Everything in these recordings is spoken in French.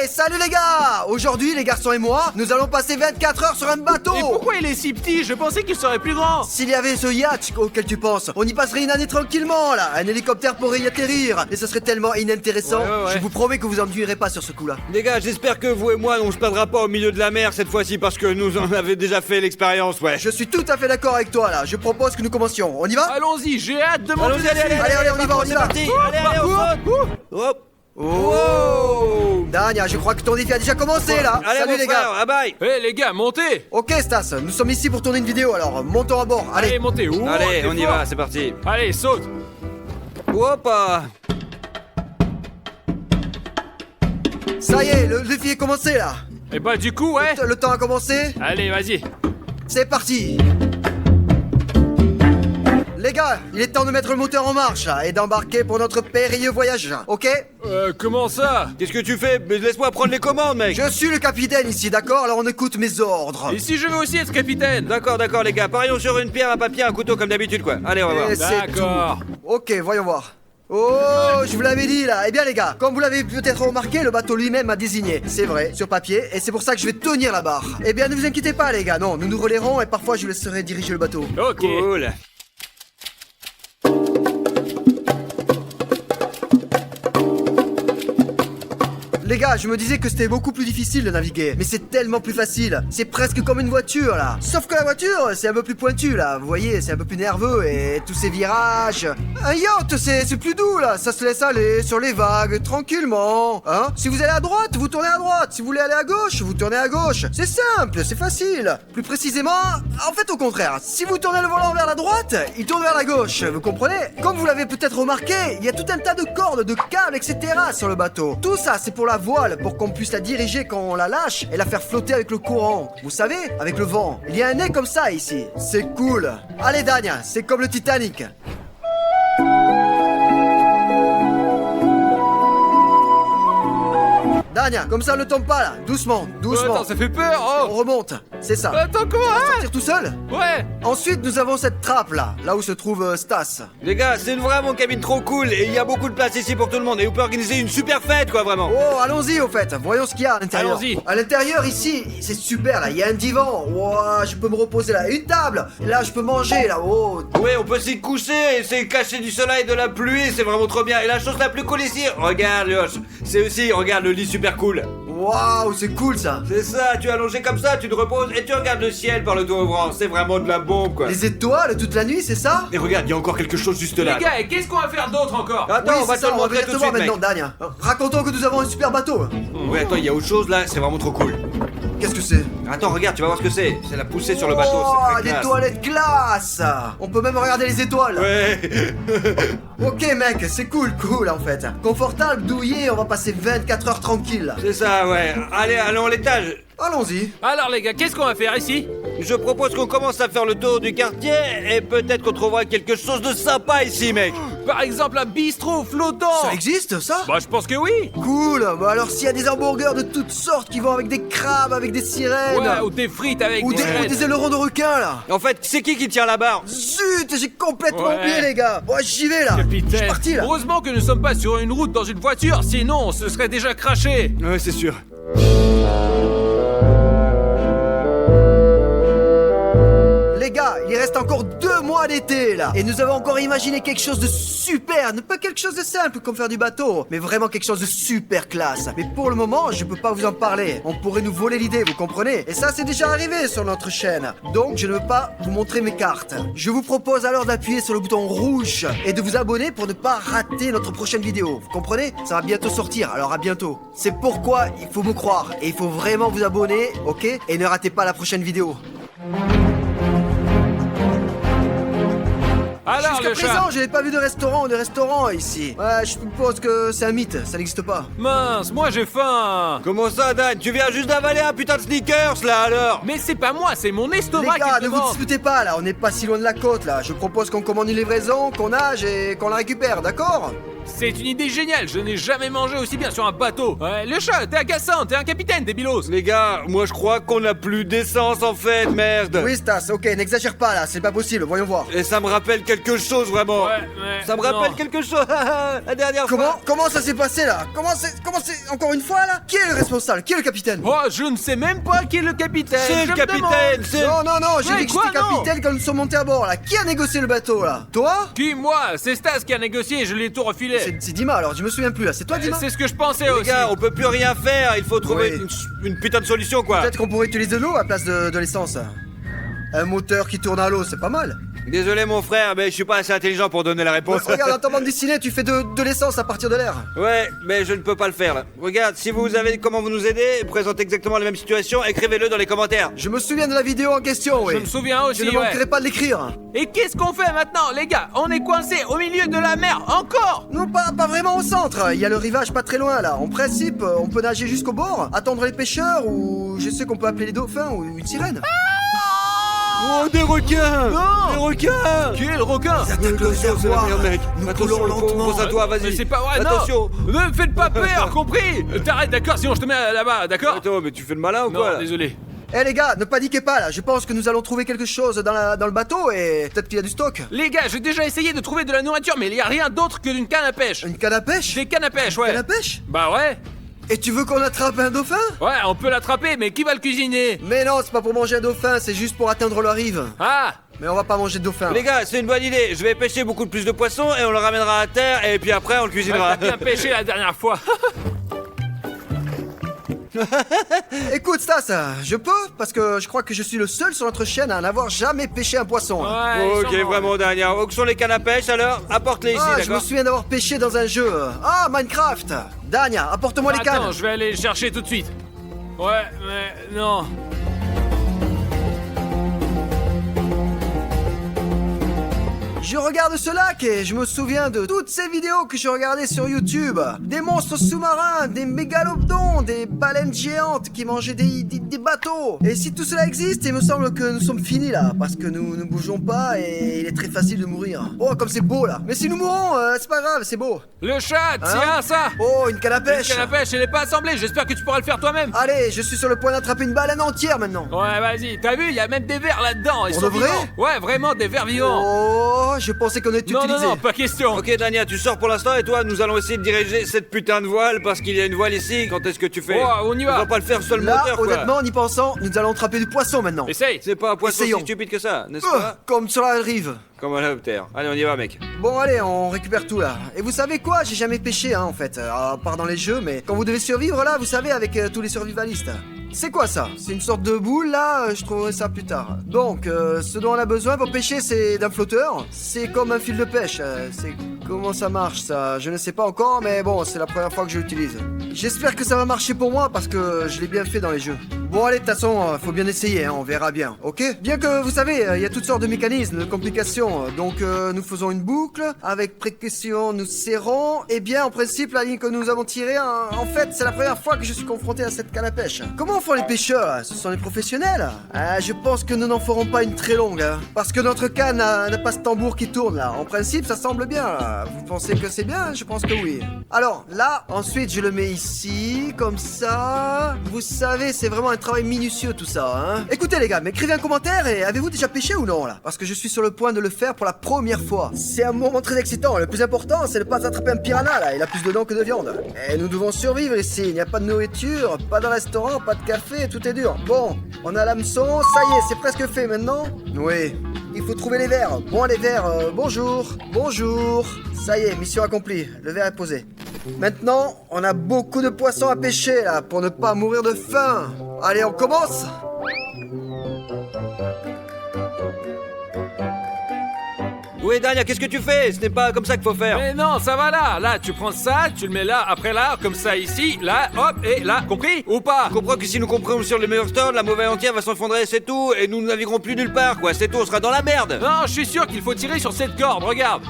Hey, salut les gars! Aujourd'hui, les garçons et moi, nous allons passer 24 heures sur un bateau! Et pourquoi il est si petit? Je pensais qu'il serait plus grand. S'il y avait ce yacht auquel tu penses, on y passerait une année tranquillement là. Un hélicoptère pourrait y atterrir. Et ce serait tellement inintéressant. Ouais. Je vous promets que vous ennuierez pas sur ce coup-là. Les gars, j'espère que vous et moi, on se perdra pas au milieu de la mer cette fois-ci parce que nous en avons déjà fait l'expérience, ouais. Je suis tout à fait d'accord avec toi là. Je propose que nous commencions. On y va? Allons-y, j'ai hâte de monter Allons-y, allez, dessus. Allez, on y va, on y c'est va. parti. Allez, on saute. Hop. Oh! Dania, je crois que ton défi a déjà commencé là. Allez, Salut mon les frère, gars. ah bye. Eh les gars, montez. Ok Stas, nous sommes ici pour tourner une vidéo alors montons à bord. Allez, Allez. montez. Oh, Allez, t'es on y fort. va, c'est parti. Allez, saute. Hop. Ça y est, le défi est commencé là. Et bah du coup, ouais. Le temps a commencé. Allez, vas-y. C'est parti. Les gars, il est temps de mettre le moteur en marche et d'embarquer pour notre périlleux voyage, ok? Comment ça? Qu'est-ce que tu fais? Mais laisse-moi prendre les commandes, mec. Je suis le capitaine ici, d'accord? Alors on écoute mes ordres. Et si je veux aussi être capitaine? D'accord, les gars. Parions sur une pierre, un papier, un couteau comme d'habitude, quoi. Allez, on va voir. Et c'est D'accord. tout. Ok, voyons voir. Oh, je vous l'avais dit là. Eh bien les gars, comme vous l'avez peut-être remarqué, le bateau lui-même m'a désigné. C'est vrai, sur papier, et c'est pour ça que je vais tenir la barre. Eh bien ne vous inquiétez pas les gars, non, nous nous relayerons et parfois je vous laisserai diriger le bateau. Ok. Cool. Les gars, je me disais que c'était beaucoup plus difficile de naviguer, mais c'est tellement plus facile. C'est presque comme une voiture là. Sauf que la voiture, c'est un peu plus pointu là. Vous voyez, c'est un peu plus nerveux et tous ces virages. Un yacht, c'est plus doux là. Ça se laisse aller sur les vagues tranquillement. Hein? Si vous allez à droite, vous tournez à droite. Si vous voulez aller à gauche, vous tournez à gauche. C'est simple, c'est facile. Plus précisément, en fait au contraire. Si vous tournez le volant vers la droite, il tourne vers la gauche. Vous comprenez? Comme vous l'avez peut-être remarqué, il y a tout un tas de cordes, de câbles, etc. sur le bateau. Tout ça, c'est pour la voile, pour qu'on puisse la diriger quand on la lâche et la faire flotter avec le courant. Vous savez, avec le vent. Il y a un nez comme ça ici. C'est cool. Allez Dania, c'est comme le Titanic. Dania, comme ça ne tombe pas là. Doucement, doucement. Attends, ça fait peur. On Oh. remonte. C'est ça. Attends, comment? Hein? Sortir tout seul. Ouais. Ensuite, nous avons cette trappe là, là où se trouve Stas. Les gars, c'est vraiment une cabine trop cool et il y a beaucoup de place ici pour tout le monde et on peut organiser une super fête, quoi, vraiment. Oh, allons-y au fait, voyons ce qu'il y a à l'intérieur. Allons-y. À l'intérieur ici, c'est super là, il y a un divan. Wow, je peux me reposer là, une table. Là, je peux manger là. Oh. Ouais, on peut s'y coucher et s'y cacher du soleil et de la pluie, c'est vraiment trop bien. Et la chose la plus cool ici, regarde, Yosh, c'est aussi, regarde le lit super cool. Waouh, c'est cool ça. C'est ça, tu es allongé comme ça, tu te reposes et tu regardes le ciel par le toit ouvrant. C'est vraiment de la bombe, quoi. Les étoiles toute la nuit, c'est ça? Et regarde, il y a encore quelque chose juste là. Les gars, et qu'est-ce qu'on va faire d'autre encore? Attends, on va c'est te ça, le on va montrer venir tout te de voir suite, maintenant, mec. Dania. Racontons que nous avons un super bateau. Ouais, attends, il y a autre chose là, c'est vraiment trop cool. Qu'est-ce que c'est? Attends, regarde, tu vas voir ce que c'est. C'est la poussée sur le bateau, Oh, c'est très des classe. toilettes classe. On peut même regarder les étoiles. Ouais. Ok mec, c'est cool en fait. Confortable, douillet, on va passer 24 heures tranquille là. C'est ça, ouais. Allez, allons à l'étage. Allons-y. Alors les gars, qu'est-ce qu'on va faire ici? Je propose qu'on commence à faire le tour du quartier et peut-être qu'on trouvera quelque chose de sympa ici, mec. Par exemple un bistrot flottant. Ça existe ça? Bah je pense que oui. Cool. Bah alors s'il y a des hamburgers de toutes sortes qui vont avec des crabes, avec des sirènes. Ouais, ou des frites avec Ou des des, ou ailettes. des ailerons de requin là. En fait, c'est qui tient la barre? Zut, j'ai complètement Ouais. oublié les gars. Bon, j'y vais là. Je suis Capitaine, parti là. heureusement que nous sommes pas sur une route dans une voiture, sinon on se serait déjà craché. Ouais, c'est sûr. Les gars, il reste encore 2 mois d'été là. Et nous avons encore imaginé quelque chose de super. Ne pas quelque chose de simple comme faire du bateau, mais vraiment quelque chose de super classe. Mais pour le moment, je peux pas vous en parler. On pourrait nous voler l'idée, vous comprenez? Et ça, c'est déjà arrivé sur notre chaîne. Donc, je ne veux pas vous montrer mes cartes. Je vous propose alors d'appuyer sur le bouton rouge et de vous abonner pour ne pas rater notre prochaine vidéo. Vous comprenez? Ça va bientôt sortir, alors à bientôt. C'est pourquoi il faut me croire. Et il faut vraiment vous abonner, ok? Et ne ratez pas la prochaine vidéo. Alors Jusqu'à le présent, chat. je n'ai pas vu de restaurant ici. Ouais, je suppose que c'est un mythe, ça n'existe pas. Mince, moi j'ai faim. Comment ça, Dan? Tu viens juste d'avaler un putain de sneakers, là, alors? Mais c'est pas moi, c'est mon Les estomac gars, qui ne vous demande. disputez pas là, on n'est pas si loin de la côte là. Je propose qu'on commande une livraison, qu'on nage et qu'on la récupère, d'accord? C'est une idée géniale, je n'ai jamais mangé aussi bien sur un bateau. Ouais, le chat, t'es agaçant, t'es un capitaine, débilos. Les gars, moi je crois qu'on a plus d'essence en fait, merde. Oui, Stas, ok, n'exagère pas là, c'est pas possible, voyons voir. Et ça me rappelle quelque chose vraiment. Ouais, mais Ça me rappelle non. quelque chose. La dernière fois. Comment ça s'est passé là? Comment c'est encore une fois là? Qui est le responsable? Qui est le capitaine? Oh, je ne sais même pas qui est le capitaine. C'est je le me demande. capitaine, c'est. Non, j'ai Ouais, dit que quoi, j'étais non capitaine quand nous sommes montés à bord là. Qui a négocié le bateau là? Toi? Qui, moi? C'est Stas qui a négocié, je l'ai tout refilé. C'est Dima alors, je me souviens plus là, c'est toi Dima? C'est ce que je pensais Les aussi. gars, on peut plus rien faire, il faut trouver Oui. une putain de solution quoi. Peut-être qu'on pourrait utiliser de l'eau à la place de l'essence. Un moteur qui tourne à l'eau, c'est pas mal. Désolé mon frère, mais je suis pas assez intelligent pour donner la réponse. Regarde, dans ta bande dessinée, tu fais de l'essence à partir de l'air. Ouais, mais je ne peux pas le faire là. Regarde, si vous avez comment vous nous aider, présentez exactement la même situation, écrivez-le dans les commentaires. Je me souviens de la vidéo en question, oui. Je me souviens aussi, Je ne ouais. manquerai pas de l'écrire. Et qu'est-ce qu'on fait maintenant, les gars? On est coincés au milieu de la mer, encore? Non, pas vraiment au centre. Il y a le rivage pas très loin là. En principe, on peut nager jusqu'au bord, attendre les pêcheurs ou je sais qu'on peut appeler les dauphins ou une sirène. Oh, des requins! Non! Des requins! Qui est le requin? Ils attaquent le Attention, c'est la réservoir. merde, mec. Nous Attention, coulons lentement. pense à toi, Mais vas-y. c'est pas vrai, Attention. non! Ne me faites pas peur, compris? T'arrêtes, d'accord, sinon je te mets là-bas, d'accord? Attends, mais tu fais le malin ou Non, quoi là? désolé. Eh les gars, ne paniquez pas là. Je pense que nous allons trouver quelque chose dans le bateau et peut-être qu'il y a du stock. Les gars, j'ai déjà essayé de trouver de la nourriture, mais il y a rien d'autre que d'une canne à pêche. Une canne à pêche? Des cannes à pêche, ouais. Canne à pêche? Bah ouais. Et tu veux qu'on attrape un dauphin? Ouais, on peut l'attraper, mais qui va le cuisiner? Mais non, c'est pas pour manger un dauphin, c'est juste pour atteindre la rive. Ah! Mais on va pas manger de dauphin. Les gars, c'est une bonne idée. Je vais pêcher beaucoup plus de poissons et on le ramènera à terre et puis après on le Ouais, cuisinera. t'as bien pêché la dernière fois. Écoute Stas, je peux? Parce que je crois que je suis le seul sur notre chaîne à n'avoir jamais pêché un poisson. Ouais, Ok, sûrement. vraiment Dania. Où sont les cannes à pêche alors? Apporte-les ici, Ah, je me d'accord? souviens d'avoir pêché dans un jeu. Ah, Minecraft. Dania, apporte-moi les Attends, cannes. je vais aller les chercher tout de suite. Ouais, mais non. Je regarde ce lac et je me souviens de toutes ces vidéos que je regardais sur YouTube. Des monstres sous-marins, des mégalodons, des baleines géantes qui mangeaient des bateaux. Et si tout cela existe, il me semble que nous sommes finis là, parce que nous ne bougeons pas et il est très facile de mourir. Oh, comme c'est beau là. Mais si nous mourons, c'est pas grave, c'est beau. Le chat, tiens ça. Oh, une canne à Une pêche. canne à pêche, elle est pas assemblée, j'espère que tu pourras le faire toi-même. Allez, je suis sur le point d'attraper une baleine entière maintenant. Ouais, vas-y, t'as vu, il y a même des vers là-dedans. Ils Pour sont de vrai? vivants. Ouais, vraiment, des vers vivants. Oh, je pensais qu'on était Non, utilisé. non, pas question. Ok Dania, tu sors pour l'instant et toi, nous allons essayer de diriger cette putain de voile parce qu'il y a une voile ici. Quand est-ce que tu fais? Oh, on y va. On va pas le faire seul Là, moteur quoi. honnêtement, en y pensant, nous allons attraper du poisson maintenant. Essaye. C'est pas un poisson Essayons. si stupide que ça, n'est-ce Oh, pas? comme sur la rive. Comme un terre. Allez, on y va mec. Bon allez, on récupère tout là. Et vous savez quoi? J'ai jamais pêché hein en fait, à part dans les jeux, mais quand vous devez survivre là, vous savez, avec tous les survivalistes. C'est quoi ça? C'est une sorte de boule là, je trouverai ça plus tard. Donc, ce dont on a besoin pour pêcher, c'est d'un flotteur. C'est comme un fil de pêche. C'est comment ça marche ça? Je ne sais pas encore, mais bon, c'est la première fois que je l'utilise. J'espère que ça va marcher pour moi parce que je l'ai bien fait dans les jeux. Bon allez, de toute façon, faut bien essayer, hein, on verra bien, ok? Bien que, vous savez, il y a toutes sortes de mécanismes, de complications. Donc, nous faisons une boucle, avec précaution, nous serrons. Et bien, en principe, la ligne que nous avons tirée, en fait, c'est la première fois que je suis confronté à cette canne à pêche. Comment font les pêcheurs, là? Ce sont les professionnels? Je pense que nous n'en ferons pas une très longue, hein, parce que notre canne n'a pas ce tambour qui tourne, là. En principe, ça semble bien, là. Vous pensez que c'est bien? Je pense que oui. Alors, là, ensuite, je le mets ici, comme ça. Vous savez, c'est vraiment un travail minutieux tout ça, hein. Écoutez les gars, m'écrivez un commentaire et avez-vous déjà pêché ou non là? Parce que je suis sur le point de le faire pour la première fois. C'est un moment très excitant, le plus important c'est de pas attraper un piranha là, il a plus de dents que de viande. Et nous devons survivre ici, il n'y a pas de nourriture, pas de restaurant, pas de café, tout est dur. Bon, on a l'hameçon, ça y est, c'est presque fait maintenant. Oui, il faut trouver les vers. Bon les vers, bonjour, bonjour. Ça y est, mission accomplie, le verre est posé. Maintenant, on a beaucoup de poissons à pêcher là, pour ne pas mourir de faim. Allez, on commence. Oui Dania, qu'est-ce que tu fais? Ce n'est pas comme ça qu'il faut faire. Mais non, ça va là. Là, tu prends ça, tu le mets là, après là, comme ça ici, là, hop, et là, compris? Ou pas? Je comprends que si nous comprenons sur le meilleur store, la mauvaise entière va s'enfondrer, c'est tout, et nous ne naviguerons plus nulle part, quoi, c'est tout, on sera dans la merde. Non, je suis sûr qu'il faut tirer sur cette corde, regarde.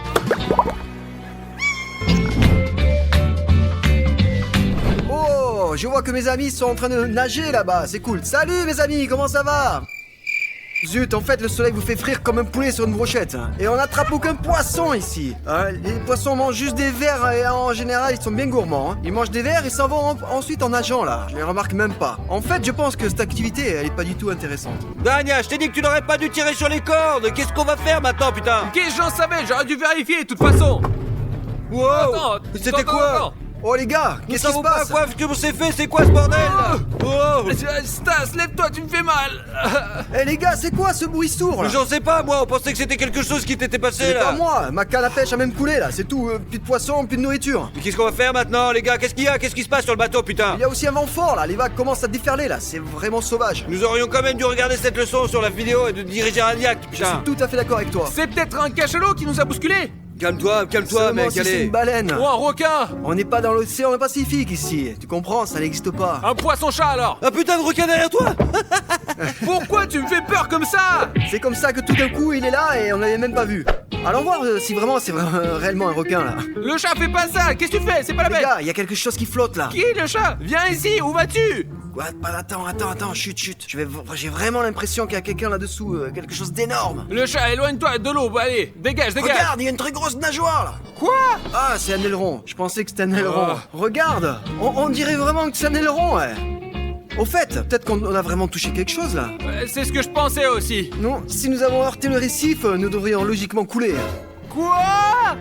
Oh, je vois que mes amis sont en train de nager là-bas, c'est cool. Salut mes amis, comment ça va? Zut, en fait, le soleil vous fait frire comme un poulet sur une brochette. Et on n'attrape aucun poisson ici. Les poissons mangent juste des vers et en général, ils sont bien gourmands. Ils mangent des vers et s'en vont ensuite en nageant là. Je les remarque même pas. En fait, je pense que cette activité, elle est pas du tout intéressante. Dania, je t'ai dit que tu n'aurais pas dû tirer sur les cordes. Qu'est-ce qu'on va faire maintenant, putain? Qu'est-ce que j'en savais? J'aurais dû vérifier de toute façon. Wow! Attends, C'était quoi? Oh les gars, Nous qu'est-ce qui se savons pas passe? quoi que s'est fait, c'est quoi ce bordel là? Oh! Stas, lève-toi, tu me fais mal. Eh les gars, c'est quoi ce bruit sourd là? J'en sais pas, moi, on pensait que c'était quelque chose qui t'était passé C'est pas là. moi, ma canne à pêche a même coulé là, c'est tout, plus de poissons, plus de nourriture. Mais qu'est-ce qu'on va faire maintenant, les gars? Qu'est-ce qu'il y a? Qu'est-ce qui se passe sur le bateau, putain? Il y a aussi un vent fort là, les vagues commencent à déferler là, c'est vraiment sauvage. Nous aurions quand même dû regarder cette leçon sur la vidéo et de diriger un yak, Je suis putain. tout à fait d'accord avec toi. C'est peut-être un cachalot qui nous a bousculés. Calme-toi, Seulement mec, si c'est allez. une baleine. Ou un requin. On n'est pas dans l'océan Pacifique ici, tu comprends, ça n'existe pas. Un poisson-chat alors. Un putain de requin derrière toi! Pourquoi tu me fais peur comme ça? C'est comme ça que tout d'un coup il est là et on l'avait même pas vu. Allons voir si vraiment c'est réellement un requin là. Le chat fait pas ça. Qu'est-ce que tu fais? C'est pas la Les peine. gars, il y a quelque chose qui flotte là. Qui est le chat? Viens ici, où vas-tu? Quoi? Attends, chut. J'ai vraiment l'impression qu'il y a quelqu'un là-dessous, quelque chose d'énorme. Le chat, éloigne-toi de l'eau. Bah, allez, dégage. Regarde, il y a une très grosse nageoire là. Quoi? Ah, c'est un aileron. Je pensais que c'était un aileron. Regarde, on dirait vraiment que c'est un aileron, ouais. Au fait, peut-être qu'on a vraiment touché quelque chose là. C'est ce que je pensais aussi. Non, si nous avons heurté le récif, nous devrions logiquement couler. Quoi?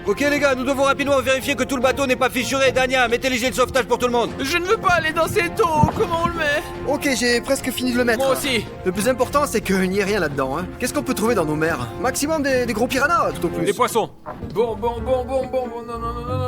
Ok les gars, nous devons rapidement vérifier que tout le bateau n'est pas fissuré. Dania, mettez les jets de sauvetage pour tout le monde. Je ne veux pas aller dans cette eau. Comment on le met? Ok, j'ai presque fini de le mettre. Moi aussi. Le plus important, c'est qu'il n'y ait rien là-dedans. Hein. Qu'est-ce qu'on peut trouver dans nos mers? Maximum des gros piranhas, tout au plus. Des poissons. Bon,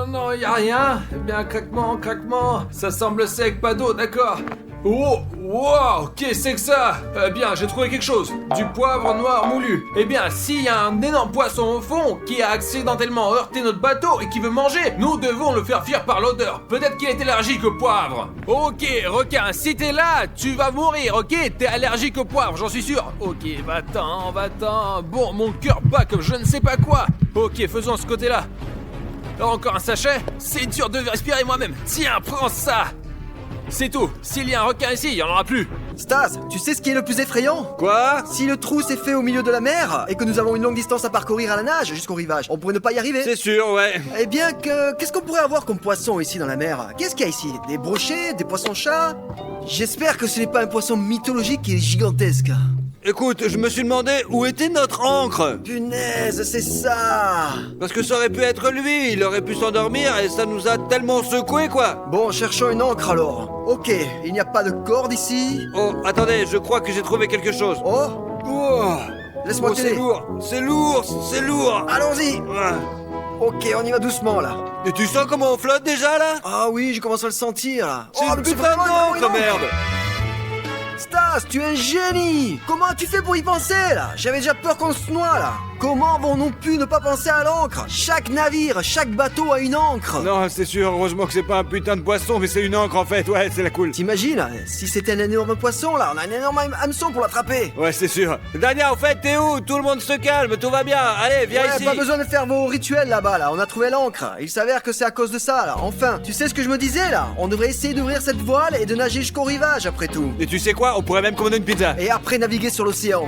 non, y a rien. Eh bien, craquement. Ça semble sec, pas d'eau, d'accord. Oh, wow, qu'est-ce que c'est que ça? Eh bien, j'ai trouvé quelque chose. Du poivre noir moulu. Eh bien, s'il y a un énorme poisson au fond qui a accidentellement heurté notre bateau et qui veut manger, nous devons le faire fuir par l'odeur. Peut-être qu'il est allergique au poivre. Ok, requin, si t'es là, tu vas mourir, ok? T'es allergique au poivre, j'en suis sûr. Ok, va-t'en. Bon, mon cœur bat comme je ne sais pas quoi. Ok, faisons ce côté-là. Encore un sachet? C'est dur de respirer moi-même. Tiens, prends ça. C'est tout. S'il y a un requin ici, il n'y en aura plus. Stas, tu sais ce qui est le plus effrayant? Quoi? Si le trou s'est fait au milieu de la mer et que nous avons une longue distance à parcourir à la nage jusqu'au rivage, on pourrait ne pas y arriver. C'est sûr, ouais. Eh bien, qu'est-ce qu'on pourrait avoir comme poisson ici dans la mer? Qu'est-ce qu'il y a ici? Des brochets? Des poissons-chats? J'espère que ce n'est pas un poisson mythologique et gigantesque. Écoute, je me suis demandé où était notre ancre. Punaise, c'est ça! Parce que ça aurait pu être lui, il aurait pu s'endormir et ça nous a tellement secoué quoi. Bon, cherchons une ancre alors. Ok, il n'y a pas de corde ici. Oh, attendez, je crois que j'ai trouvé quelque chose. Oh, Oh, laisse-moi oh, c'est t'aider. lourd. Allons-y! Ah. Ok, on y va doucement là. Et tu sens comment on flotte déjà là? Ah oui, je commence à le sentir là. C'est Oh, une mais c'est putain vraiment une d'encre, ancre. merde. Stas, tu es un génie! Comment as-tu fait pour y penser là? J'avais déjà peur qu'on se noie là. Comment avons-nous pu ne pas penser à l'encre? Chaque navire, chaque bateau a une encre. Non, c'est sûr, heureusement que c'est pas un putain de poisson, mais c'est une encre en fait, ouais, c'est la cool. T'imagines, si c'était un énorme poisson là, on a un énorme hameçon pour l'attraper. Ouais, c'est sûr. Dania, en fait, t'es où? Tout le monde se calme, tout va bien. Allez, viens Ouais, ici. pas besoin de faire vos rituels là-bas là, on a trouvé l'encre. Il s'avère que c'est à cause de ça là. Enfin, tu sais ce que je me disais là? On devrait essayer d'ouvrir cette voile et de nager jusqu'au rivage après tout. Et tu sais quoi? On pourrait même commander une pizza. Et après naviguer sur l'océan.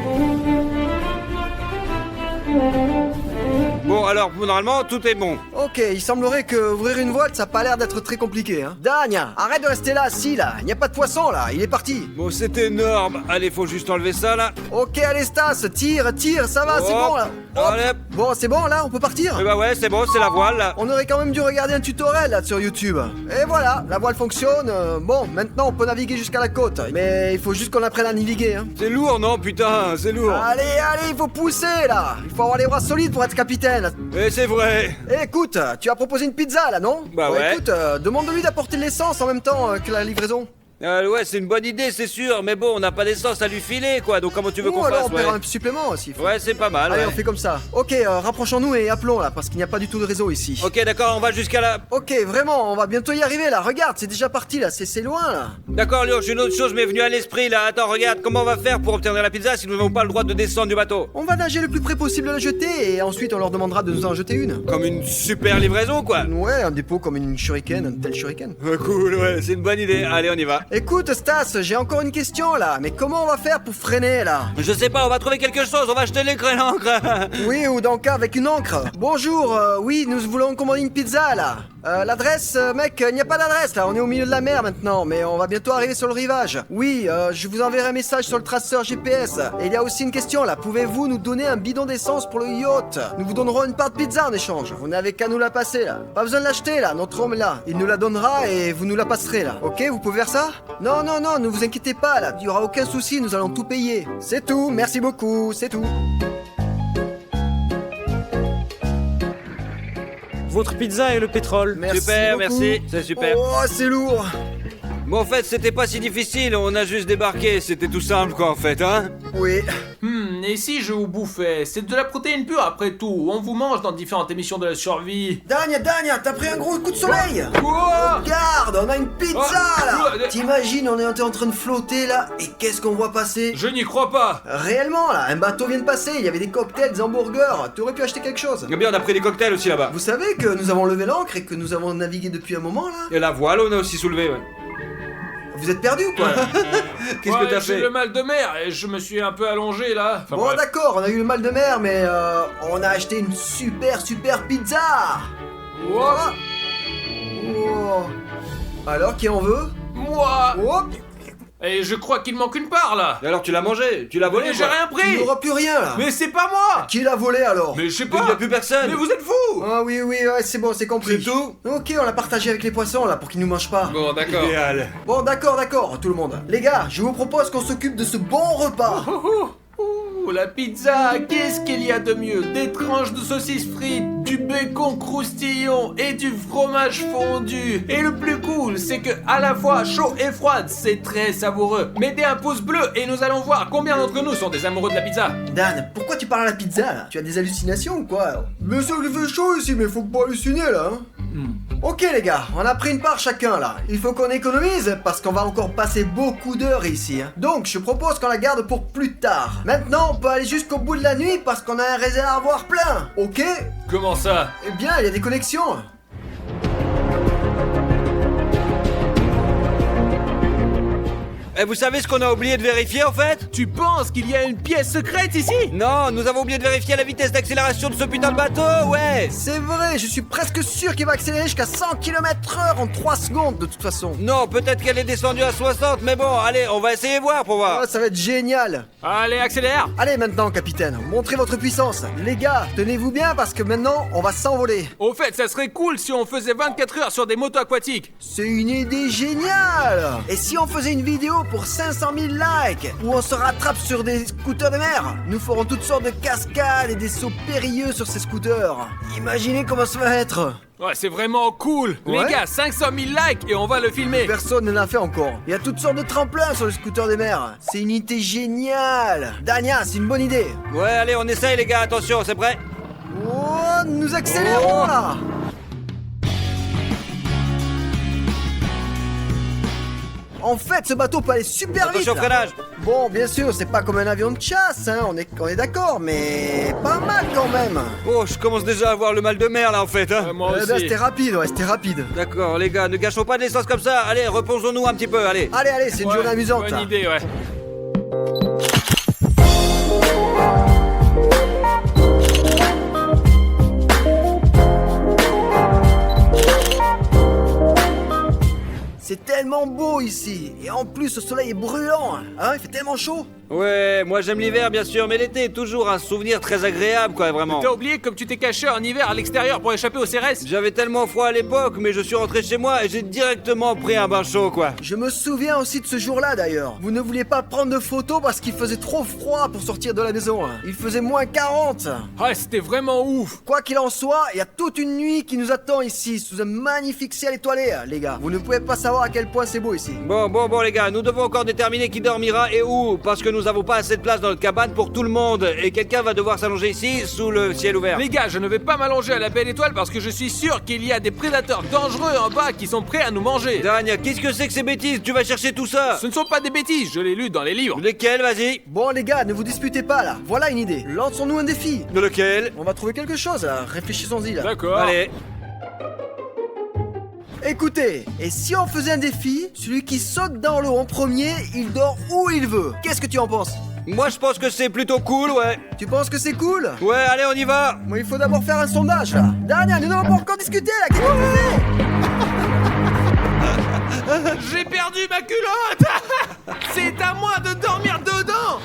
Bon, alors, normalement, tout est bon. Ok, il semblerait que ouvrir une voile, ça a pas l'air d'être très compliqué, hein. Dania, arrête de rester là, assis là. Il n'y a pas de poisson là, il est parti. Bon, c'est énorme. Allez, faut juste enlever ça là. Ok, allez Stas, tire, ça va, c'est Hop, bon là. Hop. allez. Bon, c'est bon là, on peut partir. Eh bah ouais, c'est bon, c'est la voile là. On aurait quand même dû regarder un tutoriel là sur YouTube. Et voilà, la voile fonctionne. Bon, maintenant on peut naviguer jusqu'à la côte. Mais il faut juste qu'on apprenne à naviguer, hein. C'est lourd, non? Putain, c'est lourd. Allez, il faut pousser là. Il faut avoir les bras solides pour être capitaine. Et c'est vrai. Eh, écoute, tu as proposé une pizza là, non? Bah ouais. Écoute, demande-lui d'apporter de l'essence en même temps que la livraison. Ouais, c'est une bonne idée, c'est sûr, mais bon, on n'a pas d'essence à lui filer, quoi, donc comment tu veux Ou qu'on alors fasse, on paiera ouais. un supplément aussi. Ouais, c'est pas mal, Allez, ouais. on fait comme ça. Ok, rapprochons-nous et appelons là, parce qu'il n'y a pas du tout de réseau ici. Ok, d'accord, on va jusqu'à là. Ok, vraiment, on va bientôt y arriver là. Regarde, c'est déjà parti là, c'est loin là. D'accord, Léo, une autre chose m'est venue à l'esprit, là. Attends, regarde, comment on va faire pour obtenir la pizza si nous n'avons pas le droit de descendre du bateau? On va nager le plus près possible de la jetée et ensuite on leur demandera de nous en jeter une. Comme une super livraison, quoi. Ouais, un dépôt comme une shuriken, un tel shuriken. Cool, ouais, c'est une bonne idée. Allez, on y va. Écoute Stas, j'ai encore une question là, mais comment on va faire pour freiner là? Je sais pas, on va trouver quelque chose, on va acheter l'écran et l'encre. Oui, ou dans le cas avec une encre. Bonjour, oui, nous voulons commander une pizza là. L'adresse, mec, il n'y a pas d'adresse là, on est au milieu de la mer maintenant, mais on va bientôt arriver sur le rivage. Oui, je vous enverrai un message sur le traceur GPS. Et il y a aussi une question là, pouvez-vous nous donner un bidon d'essence pour le yacht? Nous vous donnerons une part de pizza en échange, vous n'avez qu'à nous la passer là. Pas besoin de l'acheter là, notre homme est là. Il nous la donnera et vous nous la passerez là. Ok, vous pouvez faire ça? Non, non, non, ne vous inquiétez pas là, il y aura aucun souci, nous allons tout payer. C'est tout, merci beaucoup, c'est tout. Votre pizza et le pétrole. Merci Super, beaucoup. merci, c'est super. Oh, c'est lourd. Bon, en fait, c'était pas si difficile, on a juste débarqué, c'était tout simple quoi en fait, hein. Oui. Et si je vous bouffais? C'est de la protéine pure après tout. On vous mange dans différentes émissions de la survie. Dania, t'as pris un gros coup de soleil. Quoi? Regarde, on a une pizza Oh, là. T'imagines, on est en train de flotter là, et qu'est-ce qu'on voit passer? Je n'y crois pas. Réellement là, un bateau vient de passer, il y avait des cocktails, des hamburgers, tu aurais pu acheter quelque chose. Eh bien, on a pris des cocktails aussi là-bas. Vous savez que nous avons levé l'ancre et que nous avons navigué depuis un moment là? Et la voile, on a aussi soulevé, ouais. Vous êtes perdu ou quoi là? Qu'est-ce que t'as J'ai fait? le mal de mer et je me suis un peu allongé là. Enfin, Bon bref. d'accord, on a eu le mal de mer, mais on a acheté une super pizza. Ouah. Oh. Alors qui en veut? Moi. Oh, Et je crois qu'il manque une part là. Et alors, tu l'as mangé? Tu l'as volé Mais j'ai quoi? rien il pris. n'aura plus rien là. Mais c'est pas moi. Qui l'a volé alors? Mais je sais Mais il y a pas. plus personne. Mais vous êtes fous. Ah oui, ouais, c'est bon, c'est compris. C'est tout? Ok, on l'a partagé avec les poissons là pour qu'ils nous mangent pas. Bon, d'accord. Idéal. Bon, d'accord, tout le monde. Les gars, je vous propose qu'on s'occupe de ce bon repas. La pizza, qu'est-ce qu'il y a de mieux? Des tranches de saucisses frites, du bacon croustillant et du fromage fondu. Et le plus cool, c'est que à la fois chaud et froide, c'est très savoureux. Mettez un pouce bleu et nous allons voir combien d'entre nous sont des amoureux de la pizza. Dan, pourquoi tu parles à la pizza là? Tu as des hallucinations ou quoi? Mais ça il fait chaud ici, mais faut pas halluciner là, hein. Ok les gars, on a pris une part chacun là. Il faut qu'on économise parce qu'on va encore passer beaucoup d'heures ici, hein. Donc je propose qu'on la garde pour plus tard. Maintenant on peut aller jusqu'au bout de la nuit parce qu'on a un réservoir plein. Ok? Comment ça? Eh bien, il y a des connexions. Et vous savez ce qu'on a oublié de vérifier en fait? Tu penses qu'il y a une pièce secrète ici? Non, nous avons oublié de vérifier la vitesse d'accélération de ce putain de bateau, ouais. C'est vrai, je suis presque sûr qu'il va accélérer jusqu'à 100 km/h en 3 secondes de toute façon. Non, peut-être qu'elle est descendue à 60, mais bon, allez, on va essayer voir pour voir. Ah, ça va être génial. Allez, accélère. Allez maintenant capitaine, montrez votre puissance. Les gars, tenez-vous bien parce que maintenant on va s'envoler. Au fait, ça serait cool si on faisait 24 heures sur des motos aquatiques. C'est une idée géniale. Et si on faisait une vidéo pour 500 000 likes où on se rattrape sur des scooters de mer? Nous ferons toutes sortes de cascades et des sauts périlleux sur ces scooters. Imaginez comment ça va être. Ouais, c'est vraiment cool. Ouais. Les gars, 500 000 likes et on va le filmer. Personne ne l'a fait encore. Il y a toutes sortes de tremplins sur le scooter des mers. C'est une idée géniale. Dania, c'est une bonne idée. Ouais, allez, on essaye les gars, attention, c'est prêt? Oh, nous accélérons là. En fait, ce bateau peut aller super vite. Attention là. freinage. Bon, bien sûr, c'est pas comme un avion de chasse, hein, on est d'accord, mais pas mal quand même. Oh, je commence déjà à avoir le mal de mer là en fait, hein. Moi Eh ben, aussi. c'était rapide, ouais, c'était rapide. D'accord, les gars, ne gâchons pas de l'essence comme ça. Allez, reposons-nous un petit peu, allez. Allez, c'est une Ouais, journée amusante. Bonne là. idée, ouais. C'est tellement beau ici, et en plus le soleil est brûlant, hein, il fait tellement chaud. Ouais, moi j'aime l'hiver bien sûr, mais l'été est toujours un souvenir très agréable quoi, vraiment. T'as oublié comme tu t'es caché en hiver à l'extérieur pour échapper au CRS? J'avais tellement froid à l'époque, mais je suis rentré chez moi et j'ai directement pris un bain chaud quoi. Je me souviens aussi de ce jour-là d'ailleurs. Vous ne vouliez pas prendre de photos parce qu'il faisait trop froid pour sortir de la maison. Hein. Il faisait moins 40. Ouais, c'était vraiment ouf. Quoi qu'il en soit, il y a toute une nuit qui nous attend ici, sous un magnifique ciel étoilé, hein, les gars. Vous ne pouvez pas savoir à quel point c'est beau ici. Bon les gars, nous devons encore déterminer qui dormira et où, parce que nous n'avons pas assez de place dans notre cabane pour tout le monde, et quelqu'un va devoir s'allonger ici, sous le ciel ouvert. Les gars, je ne vais pas m'allonger à la belle étoile parce que je suis sûr qu'il y a des prédateurs dangereux en bas qui sont prêts à nous manger. Dania, qu'est-ce que c'est que ces bêtises? Tu vas chercher tout ça? Ce ne sont pas des bêtises, je l'ai lu dans les livres. Lesquels, vas-y? Bon les gars, ne vous disputez pas là. Voilà une idée. Lançons-nous un défi. De lequel? On va trouver quelque chose là. Réfléchissons-y là. D'accord. Allez. Écoutez, et si on faisait un défi, celui qui saute dans l'eau en premier, il dort où il veut. Qu'est-ce que tu en penses? Moi, je pense que c'est plutôt cool, ouais. Tu penses que c'est cool? Ouais, allez, on y va. Moi, il faut d'abord faire un sondage, là. Daniel, nous n'avons pas encore discuté, là. Qu'est-ce que tu fais? J'ai perdu ma culotte. C'est à moi de dormir dedans.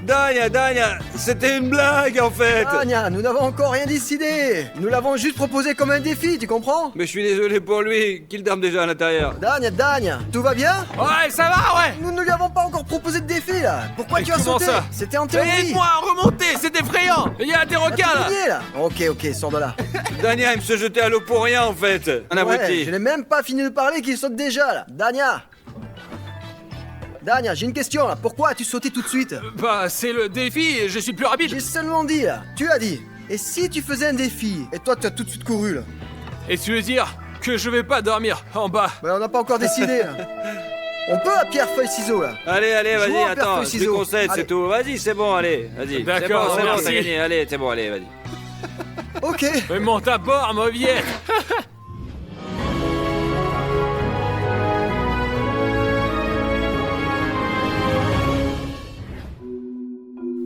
Dania, c'était une blague, en fait. Dania, nous n'avons encore rien décidé. Nous l'avons juste proposé comme un défi, tu comprends? Mais je suis désolé pour lui, qu'il dorme déjà à l'intérieur. Dania, tout va bien? Ouais, ça va, ouais. Nous ne lui avons pas encore proposé de défi, là. Pourquoi Mais tu as comment sauté? ça? C'était en théorie. Aide-moi à remonter, c'est effrayant. Il y a des requins là. Terminé, là. Ok, sors de là. Dania, il me se jetait à l'eau pour rien, en fait. Un Ouais, abruti. je n'ai même pas fini de parler qu'il saute déjà, là. Dania, j'ai une question, là. Pourquoi as-tu sauté tout de suite? Bah, c'est le défi et je suis plus rapide. J'ai seulement dit, là. Tu as dit. Et si tu faisais un défi? Et toi, tu as tout de suite couru, là. Et tu veux dire que je vais pas dormir en bas? Ouais, on n'a pas encore décidé, là. On peut à pierre, feuille, ciseaux, là. Allez, Jouons vas-y, à pierre, attends, feuille, je te ciseaux. concède, Allez. c'est tout. Vas-y, c'est bon, allez, vas-y. D'accord, c'est bon, merci. t'as gagné, allez, c'est bon, allez, vas-y. Ok. Mais monte à bord, mauviette.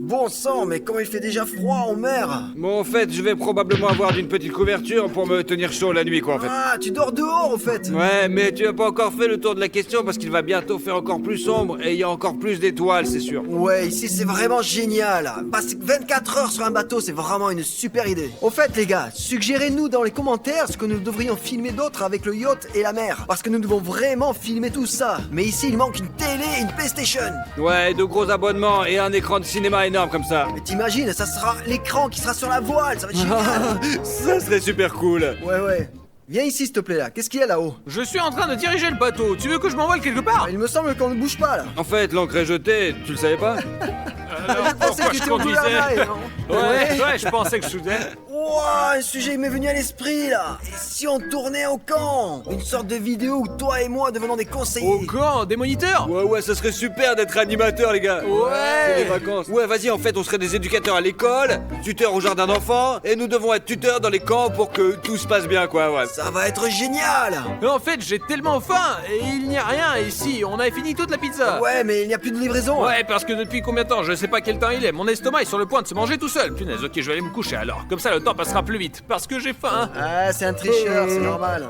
Bon sang, mais quand il fait déjà froid en mer. Bon, en fait, je vais probablement avoir d'une petite couverture pour me tenir chaud la nuit, quoi, en fait. Ah, tu dors dehors, en fait. Ouais, mais tu n'as pas encore fait le tour de la question parce qu'il va bientôt faire encore plus sombre et il y a encore plus d'étoiles, c'est sûr. Ouais, ici c'est vraiment génial. Passer 24 heures sur un bateau, c'est vraiment une super idée. Au fait, les gars, suggérez-nous dans les commentaires ce que nous devrions filmer d'autre avec le yacht et la mer. Parce que nous devons vraiment filmer tout ça. Mais ici, il manque une télé et une PlayStation. Ouais, de gros abonnements et un écran de cinéma énorme comme ça. Mais t'imagines, ça sera l'écran qui sera sur la voile, ça va être génial. Ça serait super cool. Ouais. Viens ici, s'il te plaît, là. Qu'est-ce qu'il y a là-haut? Je suis en train de diriger le bateau. Tu veux que je m'envole quelque part? Il me semble qu'on ne bouge pas, là. En fait, l'encre est jetée, tu le savais pas? Alors, Je pensais pourquoi que je tu étais au conduisais? gouvernail, non? Ouais, je pensais que je soudais. Ouah, un sujet m'est venu à l'esprit, là. Et si on tournait au camp? Une sorte de vidéo où toi et moi devenons des conseillers. Au camp, des moniteurs? Ouais, ça serait super d'être animateur, les gars. C'est les Ouais. vacances. Ouais, vas-y, en fait, on serait des éducateurs à l'école, tuteurs au jardin d'enfants, et nous devons être tuteurs dans les camps pour que tout se passe bien, quoi, ouais. Ça va être génial. En fait, j'ai tellement faim et il n'y a rien ici. On a fini toute la pizza. Ouais, mais il n'y a plus de livraison. Ouais, parce que depuis combien de temps? Je sais pas quel temps il est. Mon estomac est sur le point de se manger tout seul. Punaise, ok, je vais aller me coucher alors. Comme ça, le temps passera plus vite. Parce que j'ai faim. Ah, c'est un tricheur, c'est normal.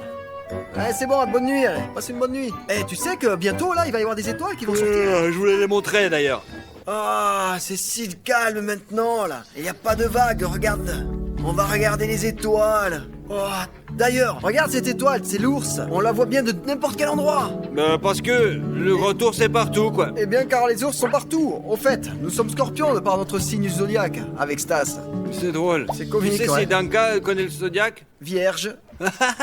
Ouais, c'est bon, bonne nuit, allez. Passe une bonne nuit. Eh, tu sais que bientôt, là, il va y avoir des étoiles qui vont sortir. Je voulais les montrer, d'ailleurs. Ah, c'est si calme maintenant, là. Il n'y a pas de vagues, regarde. On va regarder les étoiles. Oh, d'ailleurs, regarde cette étoile, c'est l'ours. On la voit bien de n'importe quel endroit. Parce que le retour, c'est partout, quoi. Eh bien, car les ours sont partout. Au fait, nous sommes scorpions de par notre signe zodiaque, avec Stas. C'est drôle. C'est comique, Tu sais ouais. si Danka connaît le zodiaque? Vierge.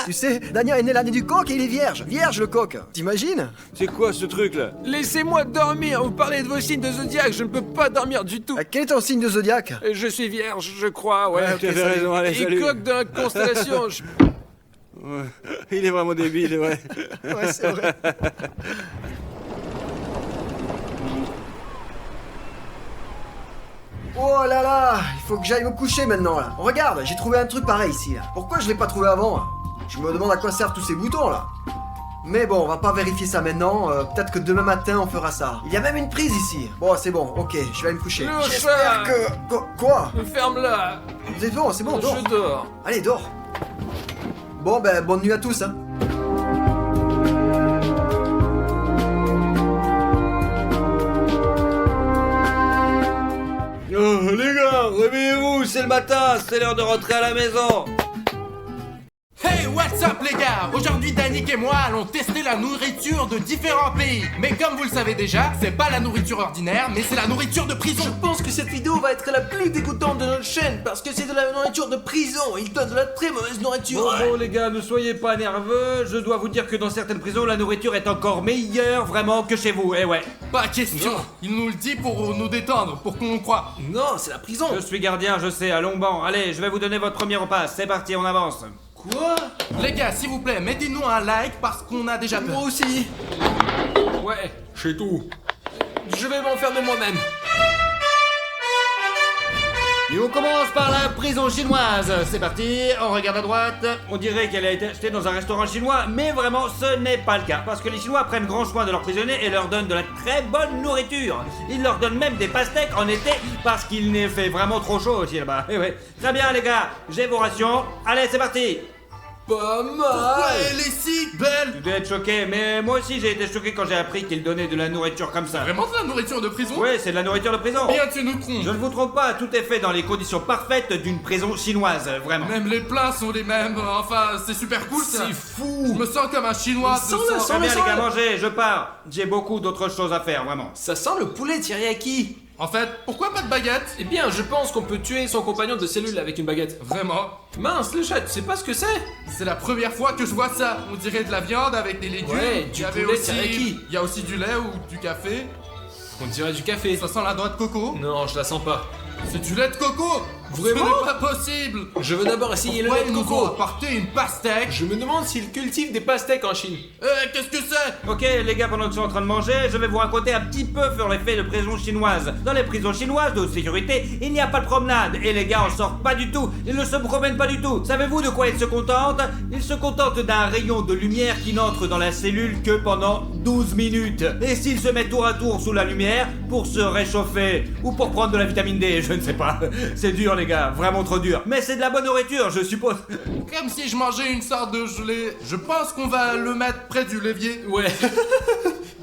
Tu sais, Dania est né l'année du coq et il est vierge. Vierge, le coq. T'imagines? C'est quoi ce truc-là? Laissez-moi dormir. Vous parlez de vos signes de zodiaque. Je ne peux pas dormir du tout. Quel est ton signe de zodiaque? Je suis vierge, je crois, ouais. ok, Tu avais salut. raison, allez, Et salut. coq de la constellation. Ouais. Il est vraiment débile, ouais. Ouais, c'est vrai. Oh là là, il faut que j'aille me coucher maintenant là. Regarde, j'ai trouvé un truc pareil ici là. Pourquoi je l'ai pas trouvé avant là? Je me demande à quoi servent tous ces boutons là. Mais bon, on va pas vérifier ça maintenant, peut-être que demain matin on fera ça. Il y a même une prise ici. Bon, c'est bon, ok, je vais aller me coucher. Le J'espère chat. que... Quoi? Ferme-la. C'est bon, dors. Je dors. Allez, dors. Bon, ben, bonne nuit à tous, hein. Oh, les gars, réveillez-vous, c'est le matin, c'est l'heure de rentrer à la maison. Hey, what's up les gars? Aujourd'hui Danick et moi allons tester la nourriture de différents pays. Mais comme vous le savez déjà, c'est pas la nourriture ordinaire, mais c'est la nourriture de prison. Je pense que cette vidéo va être la plus dégoûtante de notre chaîne parce que c'est de la nourriture de prison. Ils donnent de la très mauvaise nourriture. Bon, les gars, ne soyez pas nerveux, je dois vous dire que dans certaines prisons, la nourriture est encore meilleure vraiment que chez vous, ouais. Pas question. Il nous le dit pour nous détendre, pour qu'on croie. Non, c'est la prison. Je suis gardien, je sais, à Longban. Allez, je vais vous donner votre premier repas, c'est parti, on avance. Quoi? Les gars, s'il vous plaît, mettez-nous un like parce qu'on a déjà peur. Moi aussi. Ouais, c'est tout. Je vais m'enfermer moi-même. Et on commence par la prison chinoise. C'est parti, on regarde à droite. On dirait qu'elle a été achetée dans un restaurant chinois, mais vraiment ce n'est pas le cas. Parce que les Chinois prennent grand soin de leurs prisonniers et leur donnent de la très bonne nourriture. Ils leur donnent même des pastèques en été parce qu'il n'est fait vraiment trop chaud aussi là-bas. Eh ouais. Très bien les gars, j'ai vos rations. Allez, c'est parti. Pas Pourquoi mal. elle est si belle? Tu dois être choqué, mais moi aussi j'ai été choqué quand j'ai appris qu'ils donnaient de la nourriture comme ça. Vraiment de la nourriture de prison? Ouais, c'est de la nourriture de prison. Bien, tu nous trompes. Je ne vous trompe pas, tout est fait dans les conditions parfaites d'une prison chinoise, vraiment. Même les plats sont les mêmes. Enfin, c'est super cool ça. C'est fou. Je me sens comme un chinois. Mais sans le Très bien les gars, mangez, je pars. J'ai beaucoup d'autres choses à faire, vraiment. Ça sent le poulet teriyaki. En fait, pourquoi pas de baguette? Eh bien, je pense qu'on peut tuer son compagnon de cellule avec une baguette. Vraiment? Mince, le chat, tu sais pas ce que c'est? C'est la première fois que je vois ça. On dirait de la viande avec des légumes. Ouais, Il du y avait poulet aussi... teriyaki. Il y a aussi du lait ou du café. On dirait du café. Ça sent la noix de coco. Non, je la sens pas. C'est du lait de coco. Vraiment? Ce n'est pas possible. Je veux d'abord essayer le Pourquoi lait de ils nous ont coco. apporté une pastèque? Je me demande s'ils cultivent des pastèques en Chine. Qu'est-ce que c'est? Ok les gars, pendant que je suis en train de manger, je vais vous raconter un petit peu sur les faits de prison chinoise. Dans les prisons chinoises de haute sécurité, il n'y a pas de promenade. Et les gars en sortent pas du tout. Ils ne se promènent pas du tout. Savez-vous de quoi ils se contentent? Ils se contentent d'un rayon de lumière qui n'entre dans la cellule que pendant 12 minutes. Et s'ils se mettent tour à tour sous la lumière pour se réchauffer ou pour prendre de la vitamine D, je ne sais pas. C'est dur les gars, vraiment trop dur. Mais c'est de la bonne nourriture, je suppose. Comme si je mangeais une sorte de gelée. Je pense qu'on va le mettre près du levier. Ouais.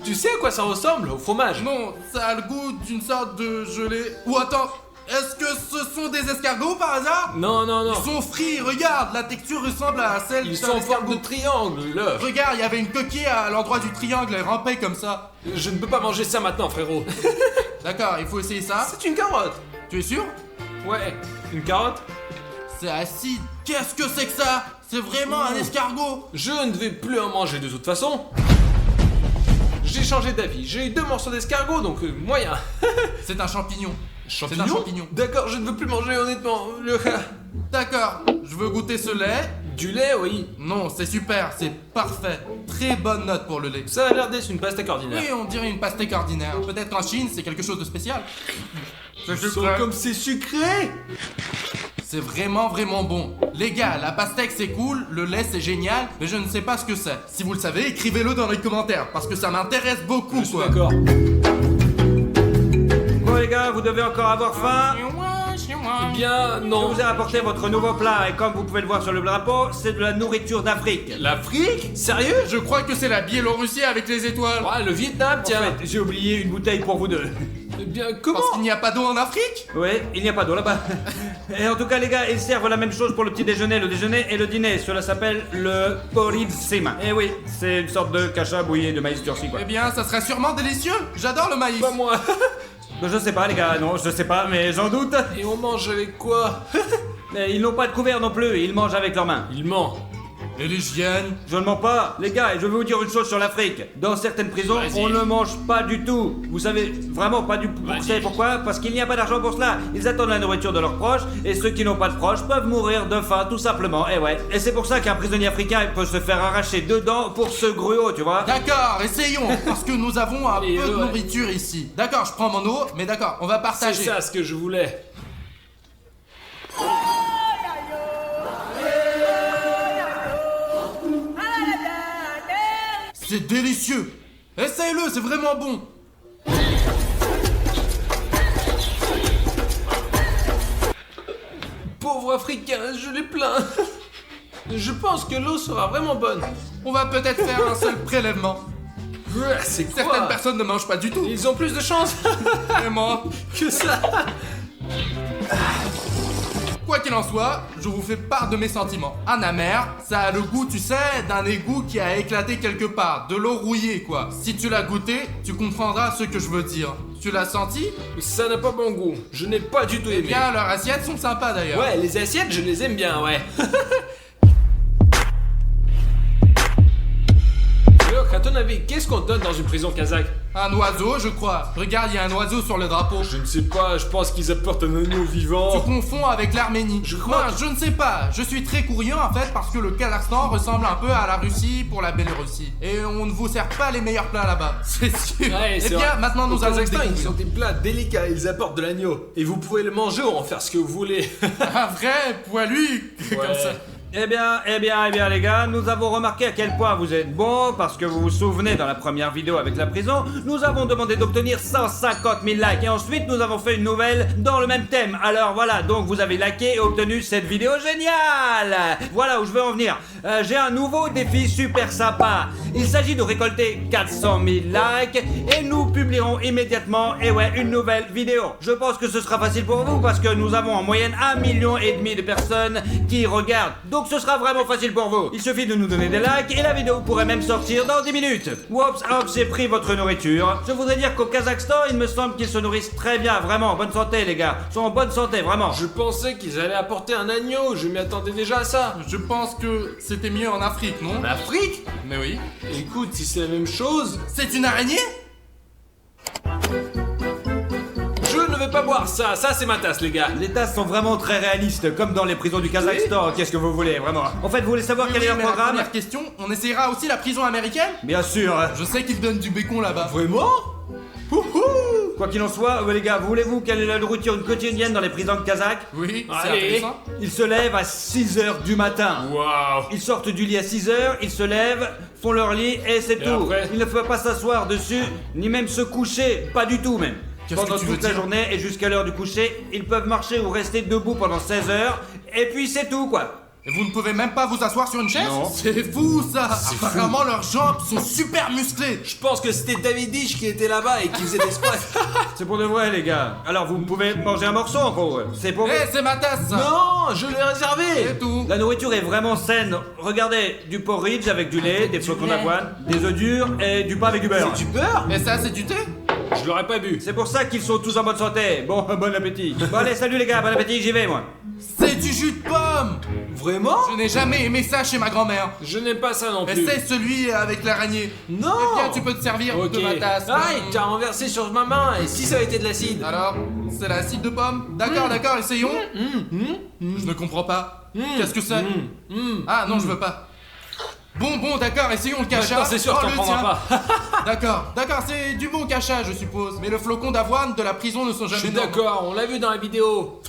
Tu sais à quoi ça ressemble? Au fromage. Non, ça a le goût d'une sorte de gelée. Ou attends, est-ce que ce sont des escargots par hasard? Non, non, non. Ils sont frits, regarde, la texture ressemble à celle Ils d'un sont en forme de escargot. triangle, l'œuf. Regarde, il y avait une coquille à l'endroit du triangle, elle rampait comme ça. Je ne peux pas manger ça maintenant, frérot. D'accord, il faut essayer ça. C'est une carotte. Tu es sûr? Ouais. Une carotte? C'est acide. Qu'est-ce que c'est que ça? C'est vraiment un escargot. Je ne vais plus en manger de toute façon. J'ai changé d'avis. J'ai eu 2 morceaux d'escargot, donc moyen. C'est un champignon. Champignon? C'est un champignon. D'accord, je ne veux plus manger honnêtement. D'accord, je veux goûter ce lait. Du lait, oui. Non, c'est super, c'est parfait. Très bonne note pour le lait. Ça a l'air d'être une pastèque ordinaire. Oui, on dirait une pastèque ordinaire. Peut-être qu'en Chine, c'est quelque chose de spécial. C'est sucré. Comme c'est sucré. C'est vraiment vraiment bon. Les gars, la pastèque c'est cool, le lait c'est génial, mais je ne sais pas ce que c'est. Si vous le savez, écrivez-le dans les commentaires, parce que ça m'intéresse beaucoup, Je suis quoi. d'accord. Bon les gars, vous devez encore avoir faim. Eh bien, Je non. vous ai apporté votre nouveau plat et comme vous pouvez le voir sur le drapeau, c'est de la nourriture d'Afrique. L'Afrique? Sérieux? Je crois que c'est la Biélorussie avec les étoiles. Ouais, le Vietnam, En tiens. fait, j'ai oublié une bouteille pour vous deux. Eh bien, comment? Parce qu'il n'y a pas d'eau en Afrique. Oui, il n'y a pas d'eau là-bas. Et en tout cas, les gars, ils servent la même chose pour le petit déjeuner, le déjeuner et le dîner. Cela s'appelle le porridsim. Et oui, c'est une sorte de cacha bouillie de maïs durci, quoi. Eh bien, ça serait sûrement délicieux. J'adore le maïs. Pas moi. Je sais pas, les gars, non, je sais pas, mais j'en doute. Et on mange avec quoi? Mais ils n'ont pas de couvert non plus, ils mangent avec leurs mains. Il ment. Et l'hygiène. Je ne mens pas, les gars, et je vais vous dire une chose sur l'Afrique. Dans certaines prisons, Vas-y. on ne mange pas du tout. Vous savez, vraiment pas du tout. Vous savez pourquoi? Parce qu'il n'y a pas d'argent pour cela. Ils attendent la nourriture de leurs proches, et ceux qui n'ont pas de proches peuvent mourir de faim, tout simplement. Et ouais. Et c'est pour ça qu'un prisonnier africain peut se faire arracher 2 dents pour ce gruau, tu vois. D'accord, essayons, parce que nous avons un Et peu de ouais. nourriture ici. D'accord, je prends mon eau, mais d'accord, on va C'est partager. ça ce que je voulais. C'est délicieux. Essaye-le, c'est vraiment bon. Pauvre Africain, je l'ai plaint. Je pense que l'eau sera vraiment bonne. On va peut-être faire un seul prélèvement. C'est quoi? Certaines personnes ne mangent pas du tout. Ils ont plus de chance Vraiment. que ça. Quoi qu'il en soit, je vous fais part de mes sentiments. Un amer, ça a le goût, tu sais, d'un égout qui a éclaté quelque part. De l'eau rouillée, quoi. Si tu l'as goûté, tu comprendras ce que je veux dire. Tu l'as senti? Ça n'a pas bon goût. Je n'ai pas du tout Eh aimé. bien, leurs assiettes sont sympas d'ailleurs. Ouais, les assiettes, je les aime bien, ouais. Look, ton avis, qu'est-ce qu'on donne dans une prison kazakh? Un oiseau, je crois. Regarde, il y a un oiseau sur le drapeau. Je ne sais pas, je pense qu'ils apportent un agneau vivant. Tu confonds avec l'Arménie. Je crois Je ne sais pas. Je suis très curieux en fait parce que le Kazakhstan ressemble un peu à la Russie pour la Biélorussie. Et on ne vous sert pas les meilleurs plats là-bas. C'est sûr. Ouais, Eh c'est bien, vrai. maintenant nous Au allons Kazakhstan, ils découvrir. ont des plats délicats, ils apportent de l'agneau. Et vous pouvez le manger ou en faire ce que vous voulez. Un vrai poilu comme ça. Eh bien, les gars, nous avons remarqué à quel point vous êtes bons, parce que vous vous souvenez, dans la première vidéo avec la prison, nous avons demandé d'obtenir 150 000 likes, et ensuite nous avons fait une nouvelle dans le même thème. Alors voilà, donc vous avez liké et obtenu cette vidéo géniale. Voilà où je veux en venir. J'ai un nouveau défi super sympa. Il s'agit de récolter 400 000 likes, et nous publierons immédiatement, une nouvelle vidéo. Je pense que ce sera facile pour vous, parce que nous avons en moyenne 1,5 million de personnes qui regardent. Donc ce sera vraiment facile pour vous. Il suffit de nous donner des likes et la vidéo pourrait même sortir dans 10 minutes. Whoops, hop, j'ai pris votre nourriture. Je voudrais dire qu'au Kazakhstan, il me semble qu'ils se nourrissent très bien, vraiment. En bonne santé, les gars. Ils sont en bonne santé, vraiment. Je pensais qu'ils allaient apporter un agneau, je m'y attendais déjà à ça. Je pense que c'était mieux en Afrique, non? En Afrique? Mais oui. Écoute, si c'est la même chose, C'est une araignée? je ne vais pas boire ça. Ça, c'est ma tasse, les gars. Les tasses sont vraiment très réalistes, comme dans les prisons du Kazakhstan. Qu'est-ce que vous voulez, vraiment? En fait, vous voulez savoir quel est leur mais la programme? première question, on essayera aussi la prison américaine? Bien sûr. Je sais qu'ils donnent du bacon là-bas. Vraiment? Quoi qu'il en soit, les gars, voulez-vous quelle est la nourriture quotidienne dans les prisons kazakhs? Oui, c'est Allez. intéressant. Ils se lèvent à 6h du matin. Waouh. Ils sortent du lit à 6h, ils se lèvent, font leur lit et c'est tout. après Ils ne peuvent pas s'asseoir dessus, ni même se coucher, pas du tout même. Qu'est-ce Pendant que tu veux toute la dire? journée et jusqu'à l'heure du coucher, ils peuvent marcher ou rester debout pendant 16 heures, et puis c'est tout quoi. Et vous ne pouvez même pas vous asseoir sur une chaise? Non. C'est fou ça! Apparemment leurs jambes sont super musclées! Je pense que c'était Davidich qui était là-bas et qui faisait des squats. C'est pour de vrai les gars. Alors vous pouvez manger un morceau en gros. C'est pour Eh, vous. c'est ma tasse ça! Non, je l'ai réservé. C'est tout! La nourriture est vraiment saine. Regardez, du porridge avec du lait, des flocons d'avoine, des œufs durs et du pain avec du beurre. Du beurre? Et ça, c'est du thé? Je l'aurais pas bu. C'est pour ça qu'ils sont tous en bonne santé. Bon, bon appétit. Bon allez, salut les gars, bon appétit, j'y vais moi. C'est du jus de pomme! Vraiment? Je n'ai jamais aimé ça chez ma grand-mère. Je n'aime pas ça non Et plus. c'est celui avec l'araignée. Non. Eh bien, tu peux te servir Ok. de ma tasse. Aïe, t'as renversé sur ma main. Et si ça avait été de l'acide? Alors, c'est l'acide de pomme? D'accord, d'accord, essayons. Je ne comprends pas. Qu'est-ce que c'est? Ah non, je veux pas. Bon, d'accord, essayons le cacha. Maintenant, c'est sûr que t'en le prendras tien. pas. D'accord, c'est du bon cacha, je suppose. Mais le flocon d'avoine de la prison ne sont Je jamais suis normaux. d'accord, on l'a vu dans la vidéo.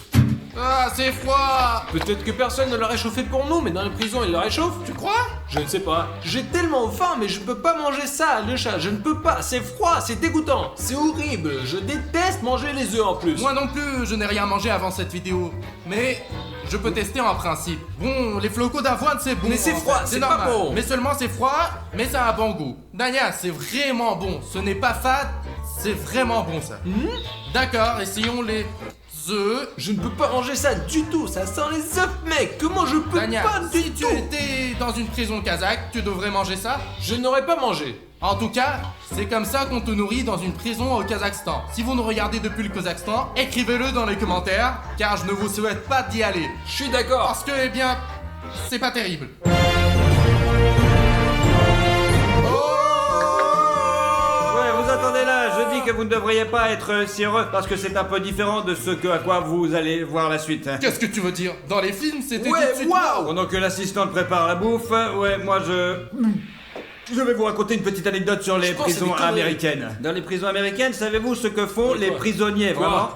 Ah, c'est froid! Peut-être que personne ne l'a réchauffé pour nous, mais dans les prisons, ils le réchauffent. Tu crois? Je ne sais pas. J'ai tellement faim, mais je peux pas manger ça, le chat. Je ne peux pas. C'est froid, c'est dégoûtant. C'est horrible. Je déteste manger les œufs en plus. Moi non plus, je n'ai rien mangé avant cette vidéo. Mais je peux tester en principe. Bon, les flocons d'avoine, c'est bon. Mais c'est en froid, fait, c'est pas normal. bon. Mais seulement c'est froid, mais ça a un bon goût. Dania, c'est vraiment bon. Ce n'est pas fade, c'est vraiment bon ça. D'accord, essayons les œufs. Je ne peux pas manger ça du tout. Ça sent les œufs, mec. Comment je peux Dania, pas du si tu tout? étais dans une prison kazakh, tu devrais manger ça. Je n'aurais pas mangé. En tout cas, c'est comme ça qu'on te nourrit dans une prison au Kazakhstan. Si vous nous regardez depuis le Kazakhstan, écrivez-le dans les commentaires, car je ne vous souhaite pas d'y aller. Je suis d'accord. Parce que, eh bien, c'est pas terrible. Ouais, vous attendez là, je dis que vous ne devriez pas être si heureux parce que c'est un peu différent de ce à quoi vous allez voir la suite. Qu'est-ce que tu veux dire? Dans les films, c'était Ouais, tout de suite waouh. Pendant que l'assistante prépare la bouffe, moi je vais vous raconter une petite anecdote sur les Je pense que c'est prisons des conneries. américaines. Dans les prisons américaines, savez-vous ce que font les prisonniers, Quoi? vraiment?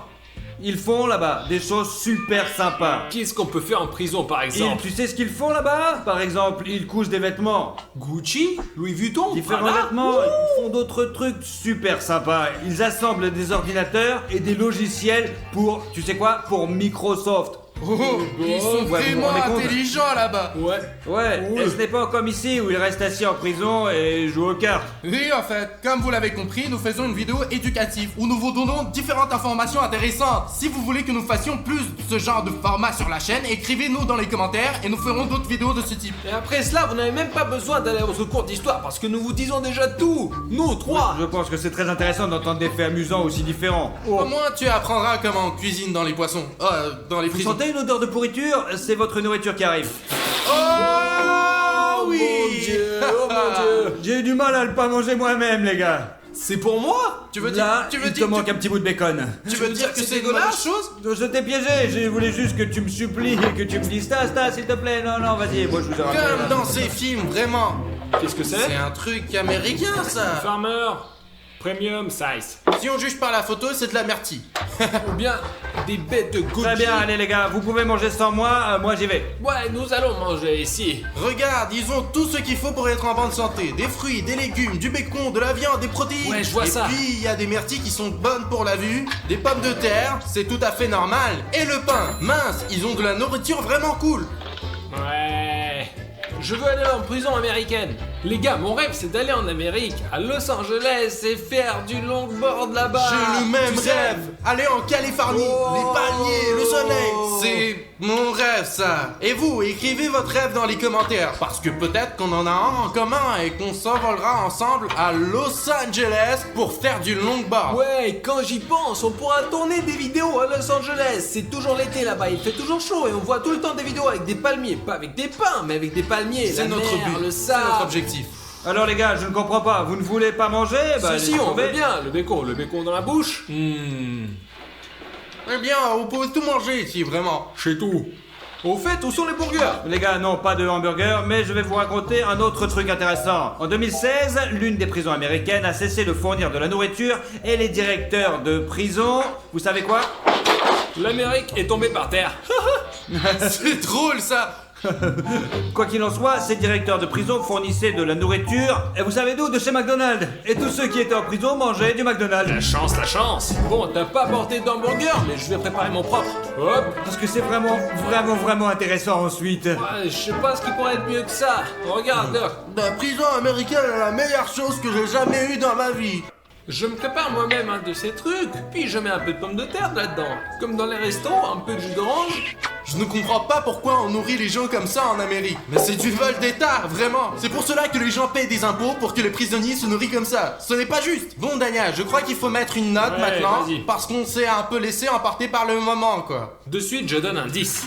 Ils font là-bas des choses super sympas. Qu'est-ce qu'on peut faire en prison, par exemple? Tu sais ce qu'ils font là-bas? Par exemple, ils couchent des vêtements. Gucci? Louis Vuitton? Différents Prada? vêtements, ils font d'autres trucs super sympas. Ils assemblent des ordinateurs et des logiciels pour, tu sais quoi? Pour Microsoft. Oh, ils sont Ouais, vous vous vraiment rendez compte? intelligents là-bas. Ouais. Ouais, Oui. et ce n'est pas comme ici où ils restent assis en prison et jouent aux cartes. Oui, en fait, comme vous l'avez compris, nous faisons une vidéo éducative où nous vous donnons différentes informations intéressantes. Si vous voulez que nous fassions plus de ce genre de format sur la chaîne, écrivez-nous dans les commentaires et nous ferons d'autres vidéos de ce type. Et après cela, vous n'avez même pas besoin d'aller à votre cours d'histoire parce que nous vous disons déjà tout. Nous, trois. Je pense que c'est très intéressant d'entendre des faits amusants aussi différents. Au moins, tu apprendras comment on cuisine dans les poissons. Dans les Vous prisons. sentez une odeur de pourriture? C'est votre nourriture qui arrive. Oh oui! Mon Dieu, oh mon Dieu. J'ai eu du mal à le pas manger moi-même, les gars. C'est pour moi? Tu veux Là, dire, il te manque un petit bout de bacon. tu veux dire que c'est une mauvaise chose? Je t'ai piégé, je voulais juste que tu me supplies et que tu me dises Stas, s'il te plaît. Non, vas-y, moi je vous ai Comme raconté. dans ces films, vraiment. Qu'est-ce que C'est c'est? un truc américain, ça. Farmer Premium Size. Si on juge par la photo, c'est de la myrtille. Ou bien des bêtes de Gucci. Très bien, allez les gars, vous pouvez manger sans moi, moi j'y vais. Ouais, nous allons manger ici. Regarde, ils ont tout ce qu'il faut pour être en bonne santé. Des fruits, des légumes, du bacon, de la viande, des protéines. Ouais, je vois ça. Et puis, il y a des myrtilles qui sont bonnes pour la vue, des pommes de terre, c'est tout à fait normal. Et le pain, mince, ils ont de la nourriture vraiment cool. Ouais. Je veux aller en prison américaine. Les gars, mon rêve c'est d'aller en Amérique, à Los Angeles et faire du longboard là-bas. J'ai le même Tu sais. rêve. Aller en Californie, Oh. les palmiers, le soleil. C'est mon rêve, ça. Et vous, écrivez votre rêve dans les commentaires. Parce que peut-être qu'on en a un en commun et qu'on s'envolera ensemble à Los Angeles pour faire du longboard. Ouais, quand j'y pense, on pourra tourner des vidéos à Los Angeles. C'est toujours l'été là-bas, il fait toujours chaud et on voit tout le temps des vidéos avec des palmiers. Pas avec des pins, mais avec des palmiers. C'est la notre mer, but, le c'est notre sable. objectif. Alors les gars, je ne comprends pas, vous ne voulez pas manger? Si, laissez on tomber. veut bien. Le bacon dans la bouche. Eh bien, on peut tout manger ici, vraiment. Chez tout. Au fait, où sont les burgers? Les gars, non, pas de hamburger, mais je vais vous raconter un autre truc intéressant. En 2016, l'une des prisons américaines a cessé de fournir de la nourriture et les directeurs de prison, vous savez quoi? L'Amérique est tombée par terre. C'est drôle, ça. Quoi qu'il en soit, ces directeurs de prison fournissaient de la nourriture, et vous savez d'où? De chez McDonald's. Et tous ceux qui étaient en prison mangeaient du McDonald's. La chance, la chance. Bon, t'as pas apporté d'hamburger, mais je vais préparer mon propre. Hop. Parce que c'est vraiment intéressant ensuite. Ouais, je sais pas ce qui pourrait être mieux que ça. Regarde, là. La prison américaine est la meilleure chose que j'ai jamais eue dans ma vie. Je me prépare moi-même un de ces trucs, puis je mets un peu de pommes de terre là-dedans. Comme dans les restos, un peu de jus d'orange. Je ne comprends pas pourquoi on nourrit les gens comme ça en Amérique. Mais c'est du vol d'État, vraiment. C'est pour cela que les gens payent des impôts pour que les prisonniers se nourrissent comme ça. Ce n'est pas juste. Bon, Dania, je crois qu'il faut mettre une note Ouais, maintenant. vas-y. Parce qu'on s'est un peu laissé emporter par le moment, quoi. De suite, je donne un 10.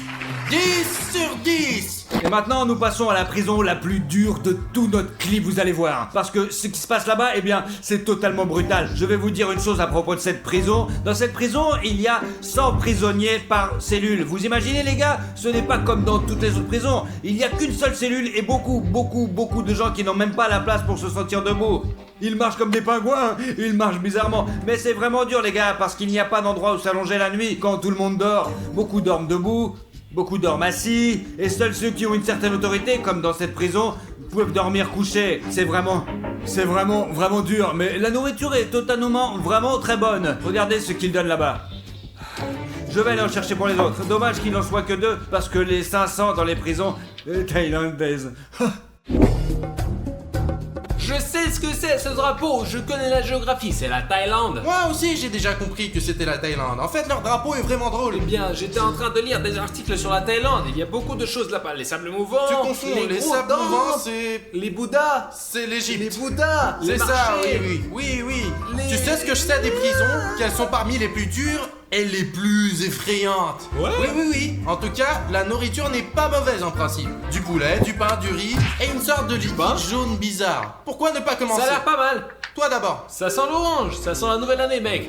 10 sur 10. Et maintenant, nous passons à la prison la plus dure de tout notre clip, vous allez voir. Parce que ce qui se passe là-bas, eh bien, c'est totalement brutal. Je vais vous dire une chose à propos de cette prison. Dans cette prison, il y a 100 prisonniers par cellule. Vous imaginez, les gars? Ce n'est pas comme dans toutes les autres prisons. Il n'y a qu'une seule cellule et beaucoup de gens qui n'ont même pas la place pour se sentir debout. Ils marchent comme des pingouins, ils marchent bizarrement. Mais c'est vraiment dur, les gars, parce qu'il n'y a pas d'endroit où s'allonger la nuit quand tout le monde dort. Beaucoup dorment debout. Beaucoup dorment assis, et seuls ceux qui ont une certaine autorité, comme dans cette prison, peuvent dormir couchés. C'est vraiment dur. Mais la nourriture est totalement, vraiment très bonne. Regardez ce qu'ils donnent là-bas. Je vais aller en chercher pour les autres. Dommage qu'il n'en soit que 2, parce que les 500 dans les prisons thaïlandaises. Je sais ce que c'est ce drapeau, je connais la géographie, c'est la Thaïlande. Moi aussi, j'ai déjà compris que c'était la Thaïlande. En fait, leur drapeau est vraiment drôle. Eh bien, j'étais en train de lire des articles sur la Thaïlande, il y a beaucoup de choses là-bas, les sables mouvants, Tu confonds, les gros sables temples, mouvants, c'est... Les Bouddhas. C'est Les l'Égypte. Bouddhas. C'est les ça, marchés. oui. Les- Tu sais ce que je sais des prisons? Qu'elles sont parmi les plus dures et les plus effrayantes. Ouais. Oui. En tout cas, la nourriture n'est pas mauvaise en principe. Du poulet, du pain, du riz et une sorte de liquide jaune bizarre. Pourquoi ne pas Ça commencer? a l'air pas mal. Toi d'abord. Ça sent l'orange, ça sent la nouvelle année, mec.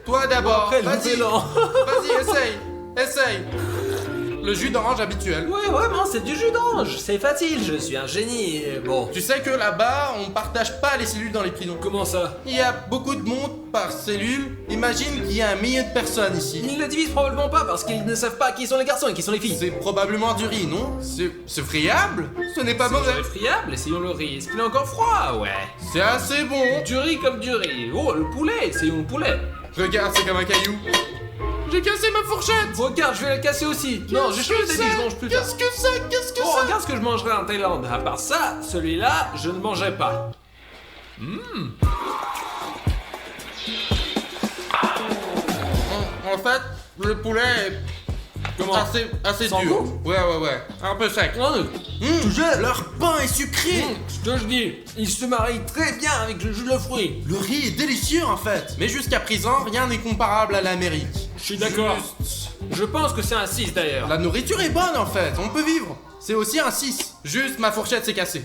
Toi d'abord. Après le Vas-y. nouvel an. Vas-y, essaye. Le jus d'orange habituel. Ouais, vraiment, c'est du jus d'orange. C'est facile, je suis un génie. Bon. Tu sais que là-bas, on partage pas les cellules dans les prisons. Comment ça? Il y a beaucoup de monde par cellule. Imagine qu'il y a 1 million de personnes ici. Ils ne le divisent probablement pas parce qu'ils ne savent pas qui sont les garçons et qui sont les filles. C'est probablement du riz, non? C'est friable? Ce n'est pas mauvais. C'est friable, essayons le riz. Est-ce qu'il est encore froid? Ouais. C'est assez bon. Du riz comme du riz. Oh, le poulet, essayons le poulet. Regarde, c'est comme un caillou. J'ai cassé ma fourchette. Regarde, je vais la casser aussi. Non, je te l'ai dit, je mange plus tard. Qu'est-ce que c'est? Qu'est-ce que Oh, c'est? regarde ce que je mangerai en Thaïlande. À part ça, celui-là, je ne mangerai pas. En fait, le poulet est Comment? assez Sans dur. goût Ouais. Un peu sec. Leur pain est sucré. Ce que je dis, il se marie très bien avec le jus de fruits. Le riz est délicieux en fait. Mais jusqu'à présent, rien n'est comparable à l'Amérique. Je suis d'accord. Juste- Je pense que c'est un 6 d'ailleurs. La nourriture est bonne en fait, on peut vivre. C'est aussi un 6. Juste ma fourchette s'est cassée.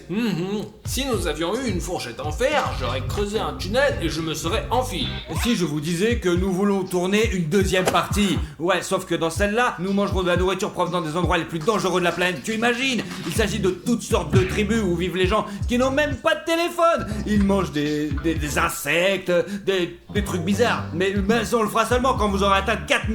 Si nous avions eu une fourchette en fer, j'aurais creusé un tunnel et je me serais enfui. Et si je vous disais que nous voulons tourner une deuxième partie? Ouais, sauf que dans celle-là, nous mangerons de la nourriture provenant des endroits les plus dangereux de la planète. Tu imagines? Il s'agit de toutes sortes de tribus où vivent les gens qui n'ont même pas de téléphone. Ils mangent des insectes, des trucs bizarres. Mais on le fera seulement quand vous aurez atteint 4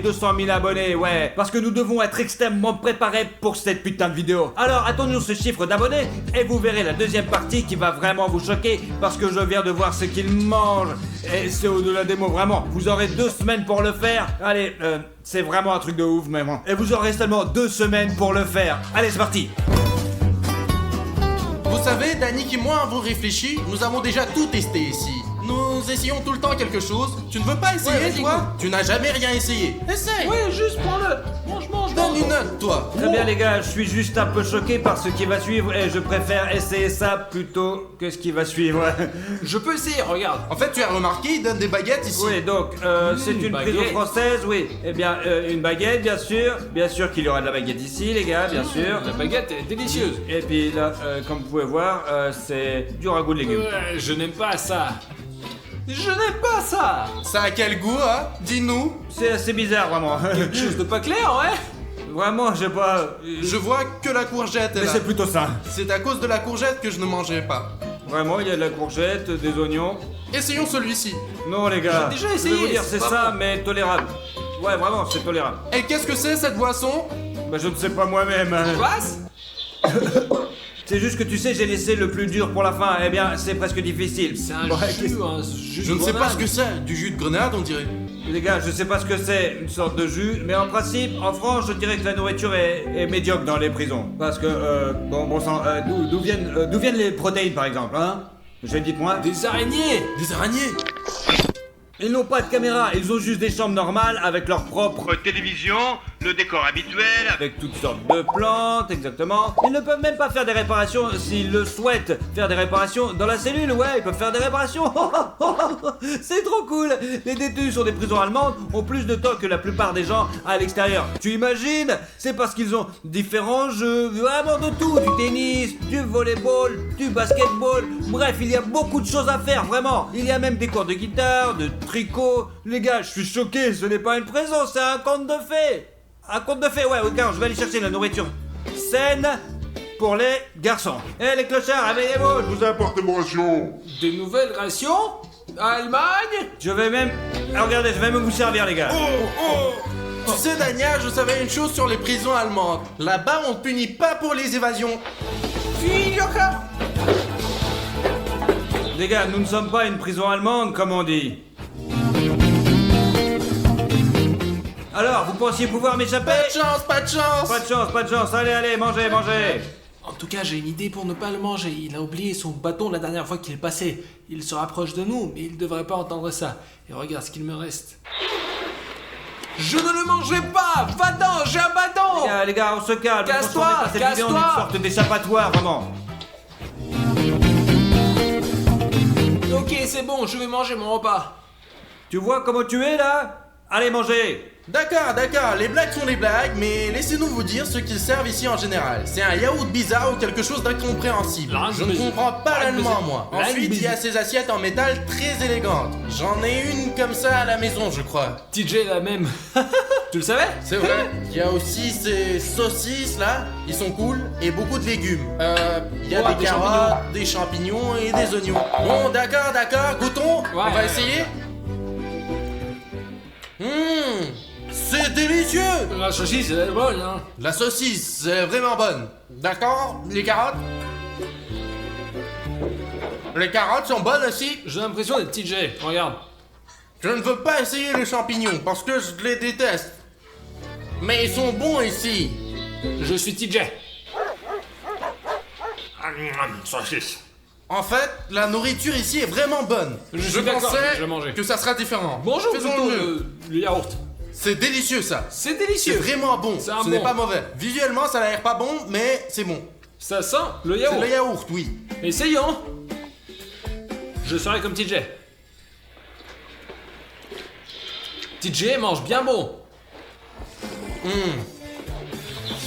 200 000 abonnés, ouais. Parce que nous devons être extrêmement préparés pour cette putain de vidéo. Alors, attendons ce chiffre d'abonnés et vous verrez la deuxième partie qui va vraiment vous choquer parce que je viens de voir ce qu'ils mangent. Et c'est au-delà des mots, vraiment. Vous aurez 2 semaines pour le faire. Allez, c'est vraiment un truc de ouf, même. Et vous aurez seulement 2 semaines pour le faire. Allez, c'est parti. Vous savez, Danick et moi avons réfléchi, nous avons déjà tout testé ici. Nous essayons tout le temps quelque chose. Tu ne veux pas essayer, Ouais, vas-y, toi? Tu n'as jamais rien essayé. Essaye. Ouais, juste prends-le. Mange. Donne une note, toi. Très bien les gars, je suis juste un peu choqué par ce qui va suivre et je préfère essayer ça plutôt que ce qui va suivre. Je peux essayer, regarde. En fait, tu as remarqué, il donne des baguettes ici. Oui, donc, c'est une baguette. prison française, oui. Eh bien, une baguette, bien sûr. Bien sûr qu'il y aura de la baguette ici, les gars, bien sûr. La baguette est délicieuse. Et puis là, comme vous pouvez voir, c'est du ragoût de légumes. Ouais, je n'aime pas ça. Je n'aime pas ça. Ça a quel goût, hein? Dis-nous. C'est assez bizarre, vraiment. Quelque chose de pas clair, ouais. Vraiment, je sais pas. Je vois que la courgette est Mais là. c'est plutôt ça. C'est à cause de la courgette que je ne mangerai pas. Vraiment, il y a de la courgette, des oignons. Essayons celui-ci. Non, les gars. J'ai déjà Je vais essayé, vous dire, c'est c'est pas ça, bon. mais tolérable. Ouais, vraiment, c'est tolérable. Et qu'est-ce que c'est cette boisson? Bah, je ne sais pas moi-même. Passe. C'est juste que tu sais, j'ai laissé le plus dur pour la fin. Eh bien, c'est presque difficile. C'est un Ouais, jus, un jus Je de ne sais pas ce grenade. que c'est. Du jus de grenade, on dirait. Les gars, je sais pas ce que c'est, une sorte de jus, mais en principe, en France, je dirais que la nourriture est médiocre dans les prisons. Parce que, bon sang, d'où viennent les protéines, par exemple, hein? Dites-moi. Des araignées. Des araignées. Ils n'ont pas de caméra, ils ont juste des chambres normales avec leur propre télévision, le décor habituel, avec toutes sortes de plantes, exactement. Ils ne peuvent même pas faire des réparations s'ils le souhaitent. Faire des réparations dans la cellule, ouais, ils peuvent faire des réparations. C'est trop cool. Les détenus sur des prisons allemandes ont plus de temps que la plupart des gens à l'extérieur. Tu imagines? C'est parce qu'ils ont différents jeux, vraiment de tout. Du tennis, du volleyball, du basketball. Bref, il y a beaucoup de choses à faire, vraiment. Il y a même des cours de guitare, de tricot. Les gars, je suis choqué, ce n'est pas une prison, c'est un conte de fées. Un conte de fées, ouais, regarde, je vais aller chercher la nourriture saine pour les garçons. Eh les clochards, réveillez-vous, je vous apporte mon ration. Des nouvelles rations. Allemagne. Je vais même... Ah, regardez, je vais même vous servir, les gars. Tu sais, Dania, je savais une chose sur les prisons allemandes. Là-bas, on ne punit pas pour les évasions. Les gars, nous ne sommes pas une prison allemande, comme on dit. Alors, vous pensiez pouvoir m'échapper? Pas de chance, pas de chance. Pas de chance, pas de chance. Allez, allez, mangez, mangez. En tout cas, j'ai une idée pour ne pas le manger. Il a oublié son bâton la dernière fois qu'il est passé. Il se rapproche de nous, mais il devrait pas entendre ça. Et regarde ce qu'il me reste. Je ne le mangerai pas. Va-t'en, j'ai un bâton. Les gars, on se calme. Casse-toi, Transformez pas cette vidéo en une casse-toi. sorte d'échappatoire, vraiment. Ok, c'est bon, je vais manger mon repas. Tu vois comment tu es, là? Allez, mangez. D'accord, d'accord, les blagues sont des blagues, mais laissez-nous vous dire ce qu'ils servent ici en général. C'est un yaourt bizarre ou quelque chose d'incompréhensible. Je ne comprends pas l'allemand, moi. Ensuite, il y a ces assiettes en métal très élégantes. J'en ai une comme ça à la maison, je crois. TJ la même. Tu le savais? C'est vrai. Il y a aussi ces saucisses là, ils sont cool, et beaucoup de légumes. Il y a Ouais, des des carottes, des champignons et des oignons. Bon, d'accord, d'accord, goûtons. On va ouais. essayer. C'est délicieux. La saucisse, elle est bonne, hein. La saucisse, c'est vraiment bonne. D'accord, les carottes. Les carottes sont bonnes aussi. J'ai l'impression d'être TJ. Regarde. Je ne veux pas essayer les champignons parce que je les déteste. Mais ils sont bons ici. Je suis TJ. Saucisse. En fait, la nourriture ici est vraiment bonne. Je suis d'accord, je vais manger. que ça sera différent. Bonjour, Faisons plutôt, le mieux. le yaourt. C'est délicieux ça. C'est C'est délicieux. vraiment bon. C'est un Ce n'est bon. pas mauvais. Visuellement, ça n'a l'air pas bon, mais c'est bon. Ça sent le C'est yaourt. le yaourt, oui. Essayons. Je serai comme TJ. TJ mange bien bon.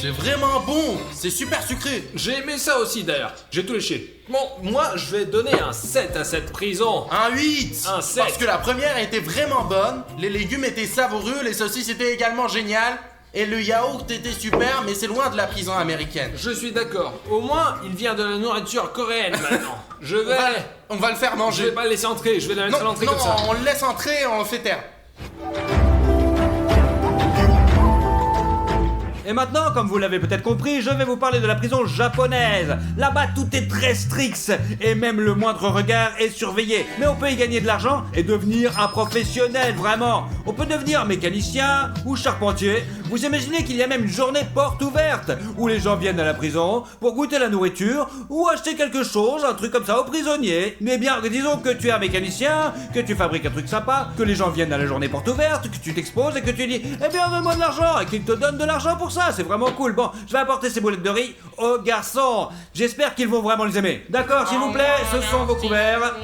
C'est vraiment bon. C'est super sucré. J'ai aimé ça aussi d'ailleurs, j'ai tout léché. Bon, moi je vais donner un 7 à cette prison. Un 8. Un 7. Parce que la première était vraiment bonne. Les légumes étaient savoureux, les saucisses étaient également géniales. Et le yaourt était super, mais c'est loin de la prison américaine. Je suis d'accord. Au moins, il vient de la nourriture coréenne maintenant. On va le faire Je manger. vais pas le laisser entrer, je vais la mettre à Non, l'entrée non, comme ça. on le laisse entrer et on le fait taire. Et maintenant, comme vous l'avez peut-être compris, je vais vous parler de la prison japonaise. Là-bas, tout est très strict et même le moindre regard est surveillé. Mais on peut y gagner de l'argent et devenir un professionnel, vraiment. On peut devenir mécanicien ou charpentier. Vous imaginez qu'il y a même une journée porte ouverte où les gens viennent à la prison pour goûter la nourriture ou acheter quelque chose, un truc comme ça aux prisonniers. Mais bien, disons que tu es un mécanicien, que tu fabriques un truc sympa, que les gens viennent à la journée porte ouverte, que tu t'exposes et que tu dis « Eh bien, donne-moi de l'argent » et qu'ils te donnent de l'argent pour ça, c'est vraiment cool. Bon, je vais apporter ces boulettes de riz aux garçons. J'espère qu'ils vont vraiment les aimer. D'accord, s'il vous plaît, ce sont vos couverts.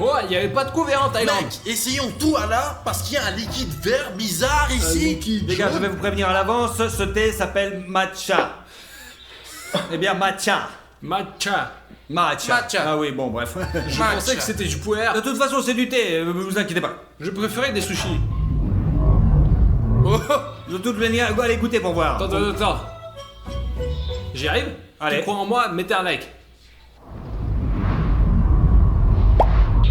Ouais, il y avait pas de couvert en Thaïlande. Mec, essayons tout à la parce qu'il y a un liquide vert bizarre ici. Les gars, je vais vous prévenir à l'avance, ce thé s'appelle matcha. Eh bien, matcha. Matcha. Matcha. Ah oui, bon, bref. Je pensais que c'était du puer. De toute façon, c'est du thé, vous inquiétez pas. Je préférais des sushis. Oh, De toute manière, allez goûter pour voir. Attends. J'y arrive? Allez. Tu crois en moi? Mettez un like.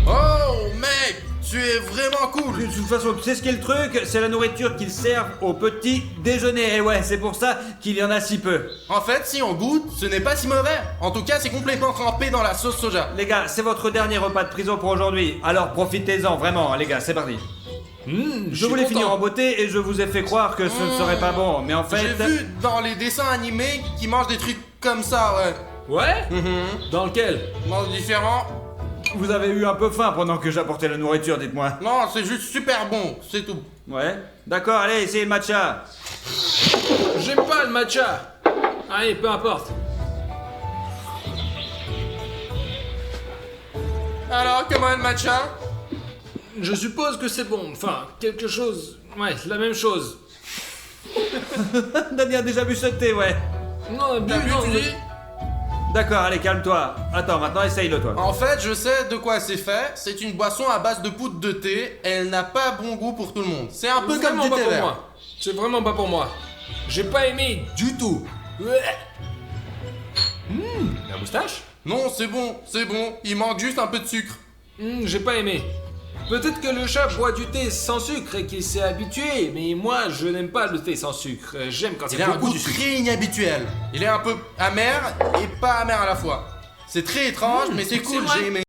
oh, mec, tu es vraiment cool. De toute façon, tu sais ce qu'est le truc? C'est la nourriture qu'ils servent au petit déjeuner. Et ouais, c'est pour ça qu'il y en a si peu. En fait, si on goûte, ce n'est pas si mauvais. En tout cas, c'est complètement trempé dans la sauce soja. Les gars, c'est votre dernier repas de prison pour aujourd'hui. Alors profitez-en, vraiment, les gars, c'est parti. Je voulais finir en beauté et je vous ai fait croire que ce ne serait pas bon. Mais en fait... J'ai vu dans les dessins animés qui mangent des trucs comme ça, ouais. Ouais? Dans lequel? Mange différent. Vous avez eu un peu faim pendant que j'apportais la nourriture, dites-moi. Non, c'est juste super bon, c'est tout. Ouais. D'accord, allez, essayez le matcha. J'aime pas le matcha. Allez, peu importe. Alors, comment est le matcha? Je suppose que c'est bon. Enfin, quelque chose... Ouais, la même chose. Dani a déjà bu ce thé, ouais. Non, T'as vu, tu dis? D'accord, allez, calme-toi. Attends, maintenant essaye-le, toi. En fait, je sais de quoi c'est fait. C'est une boisson à base de poudre de thé. Et elle n'a pas bon goût pour tout le monde. C'est un peu comme Vraiment du pas thé pour vert. moi. C'est vraiment pas pour moi. J'ai pas aimé du tout. La moustache? Non, c'est bon, c'est bon. Il manque juste un peu de sucre. J'ai pas aimé. Peut-être que le chat boit du thé sans sucre et qu'il s'est habitué, mais moi je n'aime pas le thé sans sucre. J'aime quand il Il y a a un beaucoup goût de sucre. très inhabituel. Il est un peu amer et pas amer à la fois. C'est très étrange, mais c'est cool, c'est vrai. j'ai aimé.